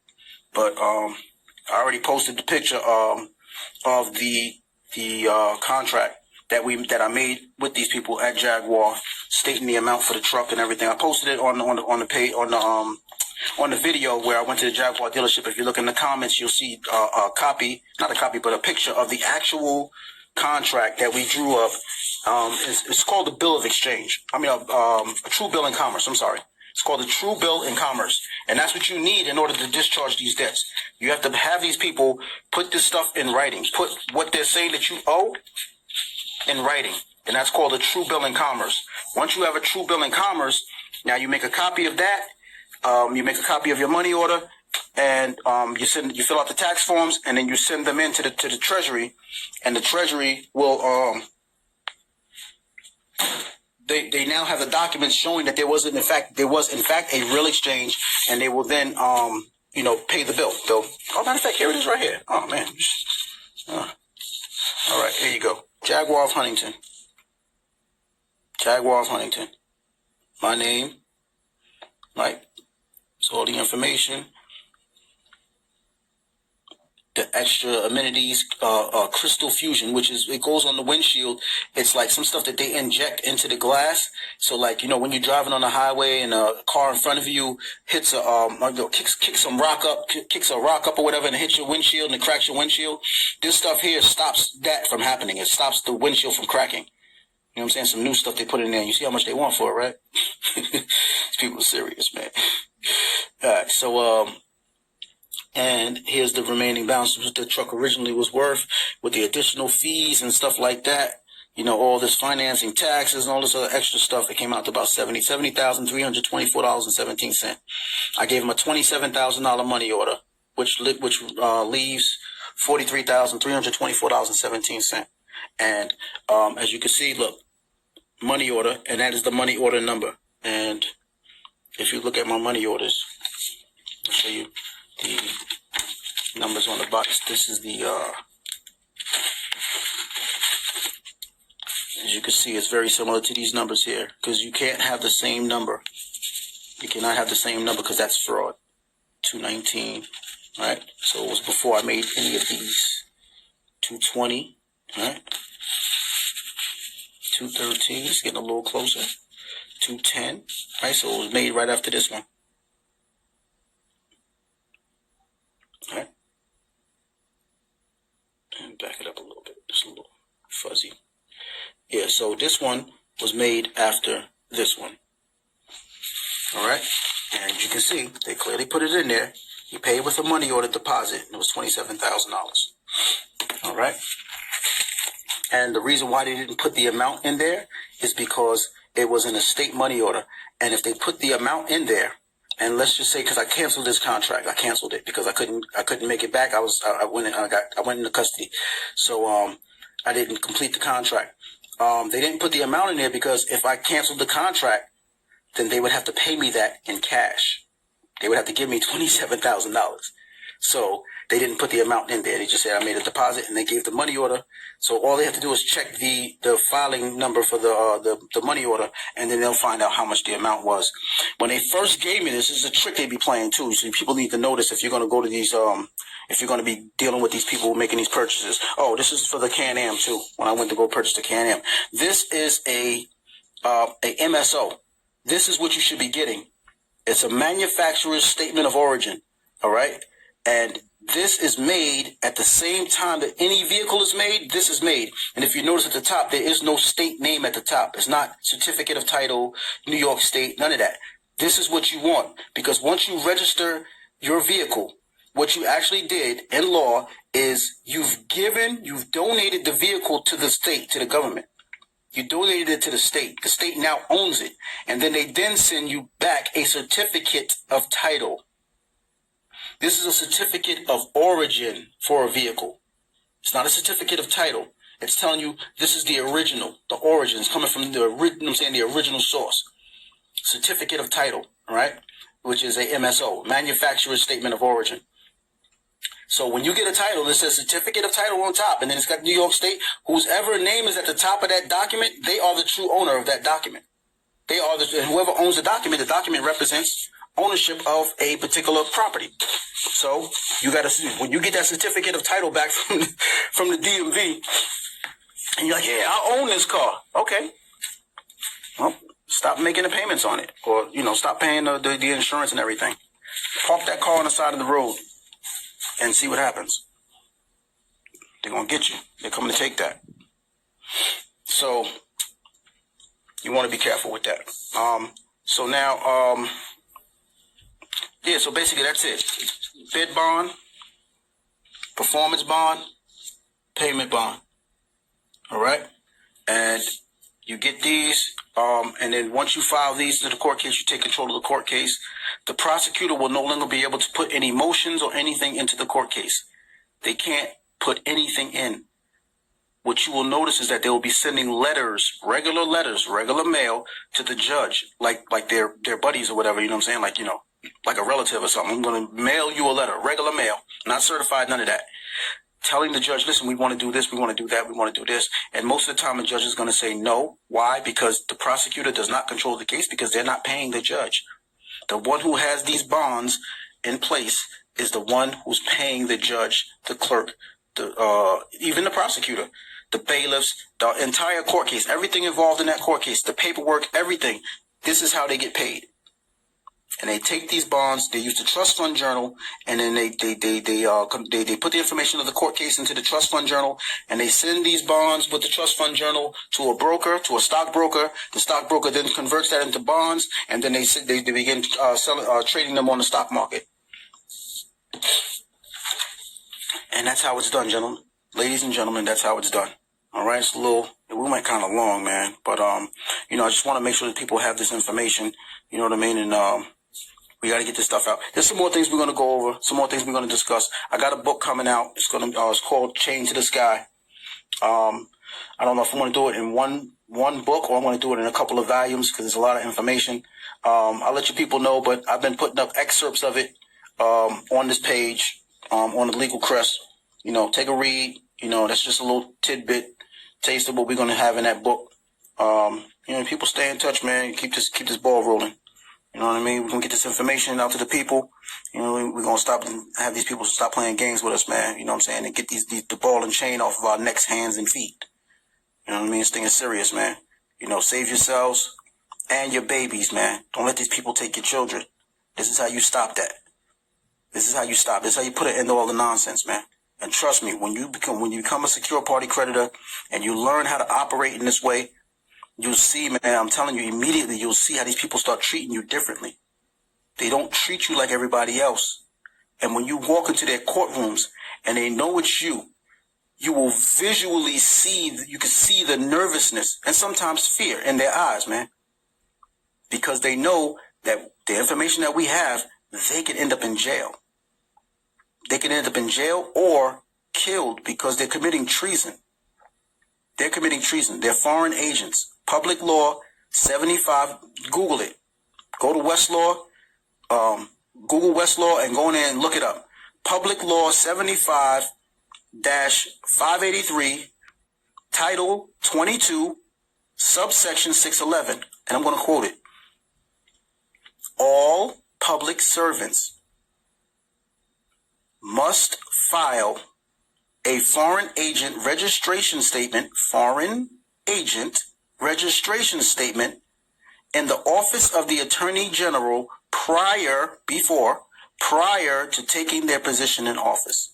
But I already posted the picture of the contract that I made with these people at Jaguar, stating the amount for the truck and everything. I posted it on the video where I went to the Jaguar dealership. If you look in the comments, you'll see a picture of the actual contract that we drew up. It's called the Bill of Exchange. A True Bill in Commerce. I'm sorry. It's called the True Bill in Commerce. And that's what you need in order to discharge these debts. You have to have these people put this stuff in writing. Put what they're saying that you owe in writing. And that's called a True Bill in Commerce. Once you have a True Bill in Commerce, now you make a copy of that. You make a copy of your money order. and you fill out the tax forms, and then you send them in to the Treasury, and the Treasury will they now have the documents showing that there was in fact a real exchange, and they will then pay the bill. They'll, matter of fact, here it is right here. Oh man. All right, here you go. Jaguar of Huntington. Jaguar of Huntington. My name, right? So all the information, the extra amenities, crystal fusion, which is, it goes on the windshield. It's like some stuff that they inject into the glass. So like, when you're driving on the highway and a car in front of you hits kicks a rock up or whatever, and it hits your windshield and it cracks your windshield. This stuff here stops that from happening. It stops the windshield from cracking. You know what I'm saying? Some new stuff they put in there. You see how much they want for it, right? These people are serious, man. All right, so and here's the remaining balance of what the truck originally was worth, with the additional fees and stuff like that. All this financing, taxes, and all this other extra stuff. It came out to about $70,324.17. I gave him a $27,000 money order, which leaves $43,324.17. And as you can see, look, money order, and that is the money order number. And if you look at my money orders, I'll show you the numbers on the box. This is the, as you can see, it's very similar to these numbers here, because you can't have the same number. You cannot have the same number because that's fraud. 219, right? So it was before I made any of these. 220, right? 213, it's getting a little closer. 210, right? So it was made right after this one. Right? And back it up a little bit. It's a little fuzzy. Yeah, so this one was made after this one. All right? And you can see, they clearly put it in there. He paid with a money order deposit, and it was $27,000. All right? And the reason why they didn't put the amount in there is because it was an estate money order. And if they put the amount in there, and let's just say, because I canceled this contract, I canceled it because I couldn't make it back. I went into custody, so I didn't complete the contract. They didn't put the amount in there because if I canceled the contract, then they would have to pay me that in cash. They would have to give me $27,000. So they didn't put the amount in there. They just said I made a deposit, and they gave the money order. So all they have to do is check the filing number for the money order, and then they'll find out how much the amount was. When they first gave me this is a trick they be playing too. So people need to notice if you're going to go to these, if you're going to be dealing with these people making these purchases. Oh, this is for the Can-Am too. When I went to go purchase the Can-Am, this is a MSO. This is what you should be getting. It's a manufacturer's statement of origin. All right. And this is made at the same time that any vehicle is made. This is made. And if you notice at the top, there is no state name at the top. It's not certificate of title, New York State, none of that. This is what you want, because once you register your vehicle, what you actually did in law is you've donated the vehicle to the state, to the government. You donated it to the state. The state now owns it. And then they send you back a certificate of title. This is a certificate of origin for a vehicle. It's not a certificate of title. It's telling you this is the original, the origin. It's coming from the original source. Certificate of title, all right? Which is a MSO, manufacturer's statement of origin. So when you get a title, it says certificate of title on top, and then it's got New York State. Whoever name is at the top of that document, they are the true owner of that document. Whoever owns the document represents ownership of a particular property. So you got to, when you get that certificate of title back from the DMV, and you're like, yeah, I own this car. Okay. Well, stop making the payments on it, or stop paying the insurance and everything. Park that car on the side of the road and see what happens. They're gonna get you. They're coming to take that. So you want to be careful with that. So now, so basically that's it. Bid bond, performance bond, payment bond. All right, and You get these, and then once you file these to the court case, you take control of the court case. The prosecutor will no longer be able to put any motions or anything into the court case. They can't put anything in. What you will notice is that they will be sending letters, regular mail to the judge, like their buddies or whatever, you know what I'm saying? Like, like a relative or something. I'm going to mail you a letter, regular mail, not certified, none of that. Telling the judge, listen, we want to do this, we want to do that, we want to do this. And most of the time, the judge is going to say no. Why? Because the prosecutor does not control the case because they're not paying the judge. The one who has these bonds in place is the one who's paying the judge, the clerk, even the prosecutor, the bailiffs, the entire court case, everything involved in that court case, the paperwork, everything. This is how they get paid. And they take these bonds, they use the trust fund journal, and then they put the information of the court case into the trust fund journal, and they send these bonds with the trust fund journal to a broker, to a stockbroker. The stockbroker then converts that into bonds, and then they begin trading them on the stock market. And that's how it's done, gentlemen. Ladies and gentlemen, that's how it's done. All right, it's we went kind of long, man, but I just want to make sure that people have this information. You know what I mean? And we got to get this stuff out. There's some more things we're going to go over, some more things we're going to discuss. I got a book coming out. It's called Chain to the Sky. I don't know if I'm going to do it in one book or I'm going to do it in a couple of volumes because there's a lot of information. I'll let you people know, but I've been putting up excerpts of it on this page, on the Legal Crest. Take a read. That's just a little tidbit, taste of what we're going to have in that book. People stay in touch, man. Keep this ball rolling. You know what I mean? We're going to get this information out to the people. We're going to have these people stop playing games with us, man. You know what I'm saying? And get the ball and chain off of our necks, hands, and feet. You know what I mean? This thing is serious, man. Save yourselves and your babies, man. Don't let these people take your children. This is how you stop that. This is how you stop. This is how you put an end to all the nonsense, man. And trust me, when you become a secure party creditor and you learn how to operate in this way, you'll see, man, I'm telling you, immediately you'll see how these people start treating you differently. They don't treat you like everybody else. And when you walk into their courtrooms and they know it's you, you will visually you can see the nervousness and sometimes fear in their eyes, man. Because they know that the information that we have, they could end up in jail. They can end up in jail or killed because they're committing treason. They're committing treason. They're foreign agents. Public Law 75. Google it. Go to Westlaw. Google Westlaw and go in there and look it up. Public Law 75-583, Title 22, subsection 611. And I'm going to quote it. All public servants must file a foreign agent registration statement, in the office of the Attorney General prior to taking their position in office.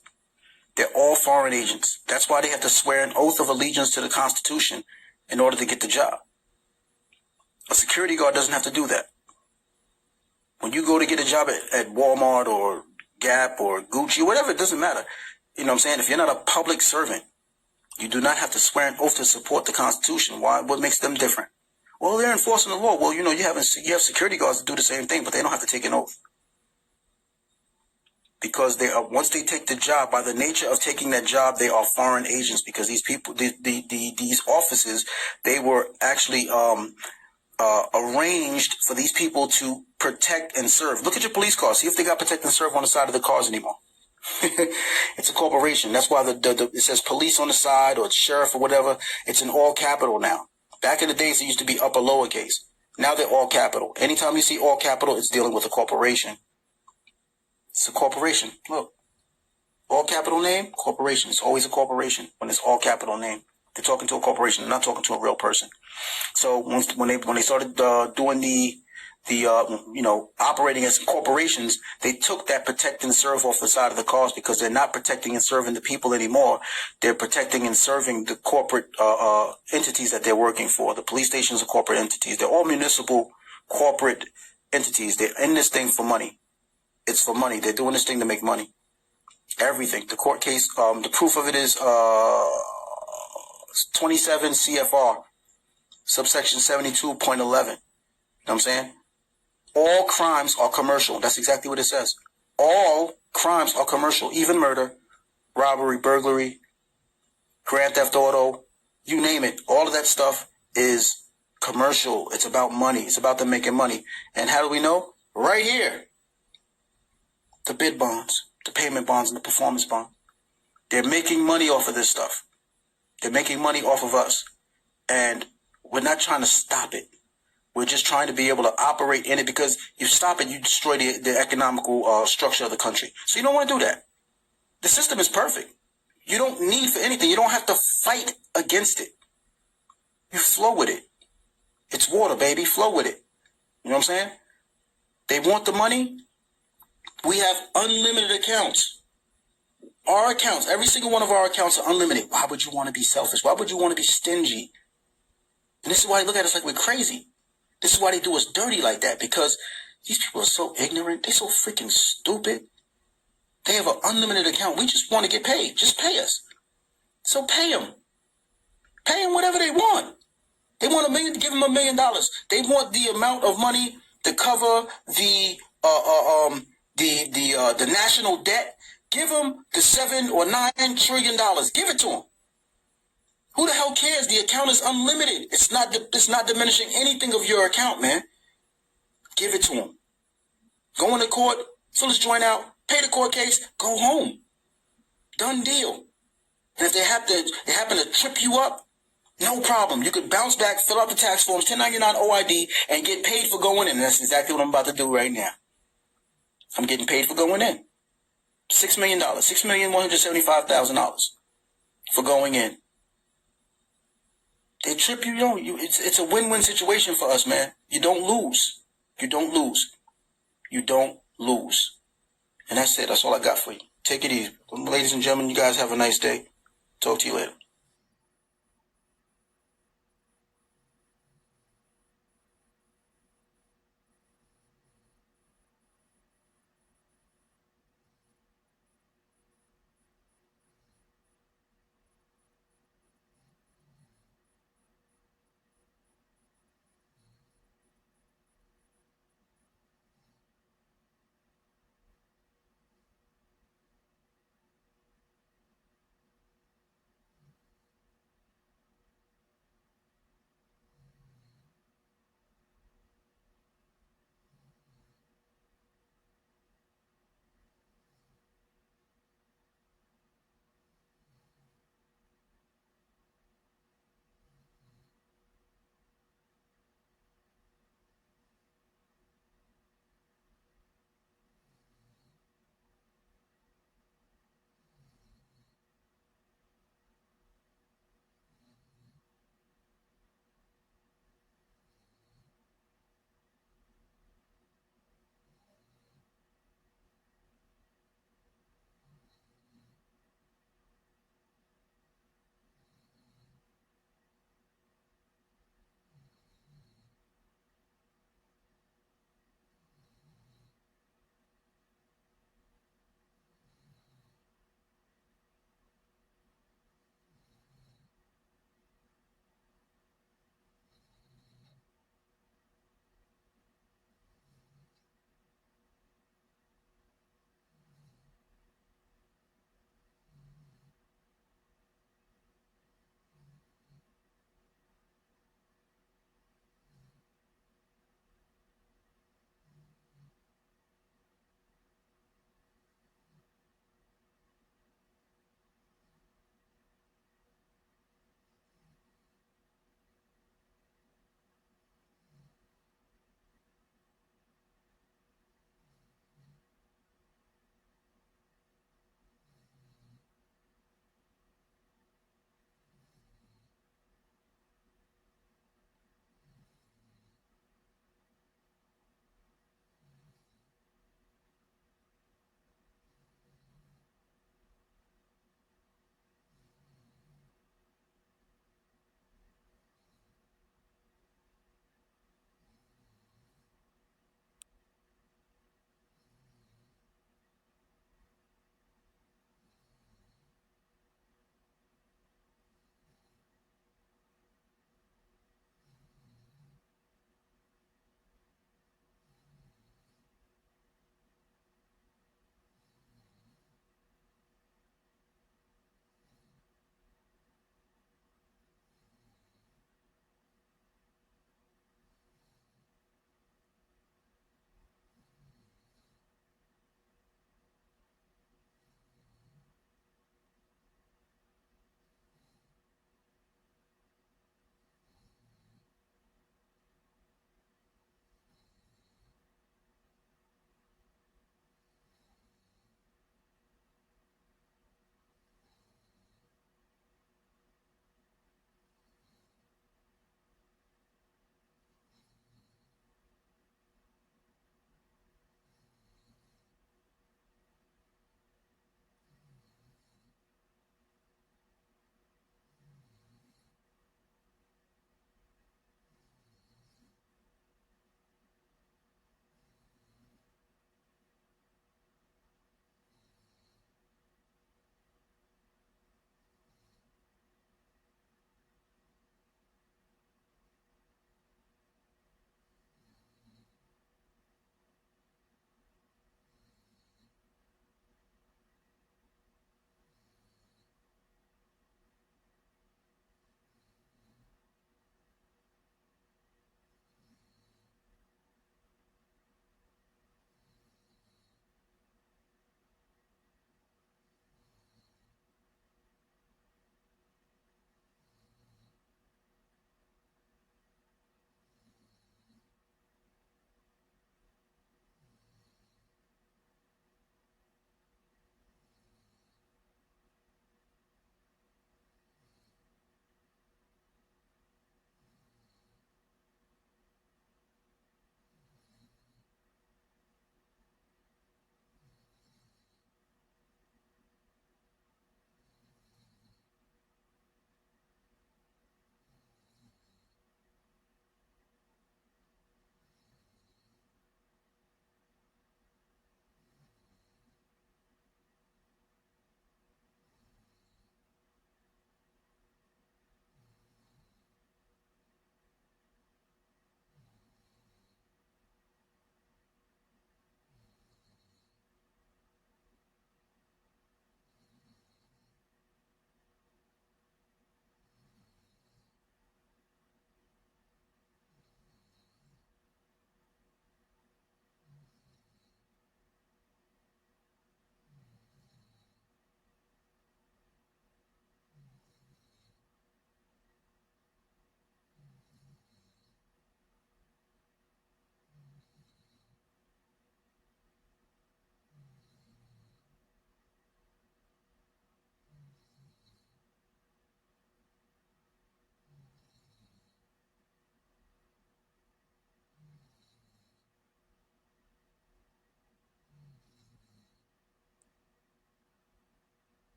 They're all foreign agents. That's why they have to swear an oath of allegiance to the Constitution in order to get the job. A security guard doesn't have to do that. When you go to get a job at Walmart or Gap or Gucci, whatever, it doesn't matter. You know what I'm saying? If you're not a public servant, you do not have to swear an oath to support the Constitution. Why? What makes them different? Well, they're enforcing the law. Well, you have security guards that do the same thing, but they don't have to take an oath. Because once they take the job, by the nature of taking that job, they are foreign agents. Because these people, these offices, they were actually arranged for these people to protect and serve. Look at your police cars. See if they got protect and serve on the side of the cars anymore. It's a corporation. That's why it says police on the side or sheriff or whatever. It's in all capital now. Back in the days, it used to be upper lowercase. Now they're all capital. Anytime you see all capital, it's dealing with a corporation. It's a corporation. Look, all capital name, corporation. It's always a corporation when it's all capital name. They're talking to a corporation. They're not talking to a real person. So when they started doing the operating as corporations, they took that protect and serve off the side of the cars because they're not protecting and serving the people anymore. They're protecting and serving the corporate entities that they're working for. The police stations are corporate entities. They're all municipal corporate entities. They're in this thing for money. It's for money. They're doing this thing to make money. Everything. The court case, the proof of it is 27 CFR. subsection 72.11. You know what I'm saying? All crimes are commercial. That's exactly what it says. All crimes are commercial, even murder, robbery, burglary, grand theft auto, you name it. All of that stuff is commercial. It's about money. It's about them making money. And how do we know? Right here. The bid bonds, the payment bonds, and the performance bond. They're making money off of this stuff. They're making money off of us. And we're not trying to stop it. We're just trying to be able to operate in it, because you stop it, you destroy the economical structure of the country. So you don't want to do that. The system is perfect. You don't need for anything. You don't have to fight against it. You flow with it. It's water, baby. Flow with it. You know what I'm saying? They want the money. We have unlimited accounts. Our accounts, every single one of our accounts are unlimited. Why would you want to be selfish? Why would you want to be stingy? And this is why they look at us like we're crazy. This is why they do us dirty like that, because these people are so ignorant. They're so freaking stupid. They have an unlimited account. We just want to get paid. Just pay us. So pay them. Pay them whatever they want. They want $1 million, give them $1 million. They want the amount of money to cover the national debt. Give them the $7 or $9 trillion. Give it to them. Who the hell cares? The account is unlimited. It's not diminishing anything of your account, man. Give it to them. Go into court, fill his joint out, pay the court case, go home. Done deal. And if they happen to trip you up, no problem. You could bounce back, fill out the tax forms, 1099 OID, and get paid for going in. And that's exactly what I'm about to do right now. I'm getting paid for going in. $6 million, $6,175,000 for going in. They trip you, it's a win-win situation for us, man. You don't lose. You don't lose. You don't lose. And that's it. That's all I got for you. Take it easy. Ladies and gentlemen, you guys have a nice day. Talk to you later.